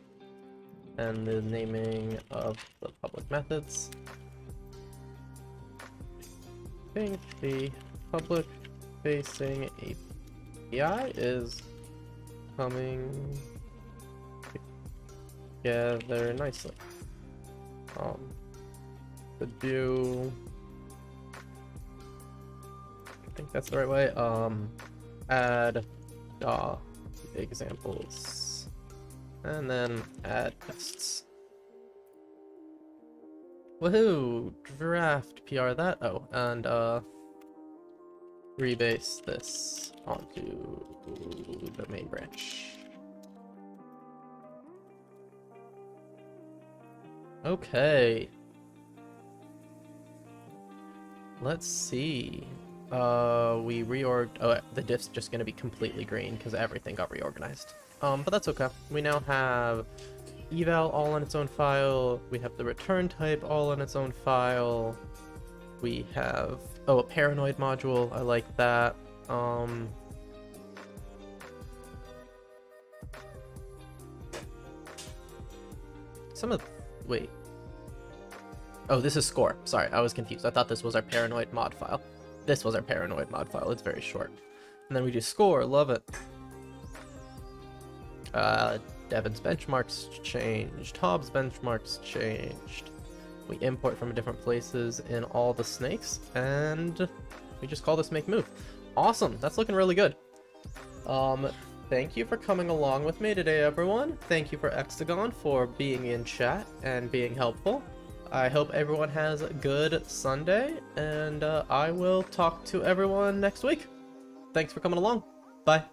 and the naming of the public methods. I think the public facing API is coming together nicely. To do, I think that's the right way. Add examples, and then add tests. Woohoo! Draft PR that. Oh, and rebase this onto the main branch. Okay. Let's see. We reorged. Oh, the diff's just gonna be completely green because everything got reorganized. But that's okay. We now have eval all in its own file. We have the return type all in its own file. We have, oh, a paranoid module. I like that. Wait. Oh, this is score. Sorry, I was confused. I thought this was our paranoid mod file. This was our paranoid mod file. It's very short. And then we do score. Love it. Devin's benchmarks changed. Hobbs' benchmarks changed. We import from different places in all the snakes, and we just call this make move. Awesome. That's looking really good. Thank you for coming along with me today, everyone. Thank you for Hexagon for being in chat and being helpful. I hope everyone has a good Sunday, and I will talk to everyone next week. Thanks for coming along. Bye.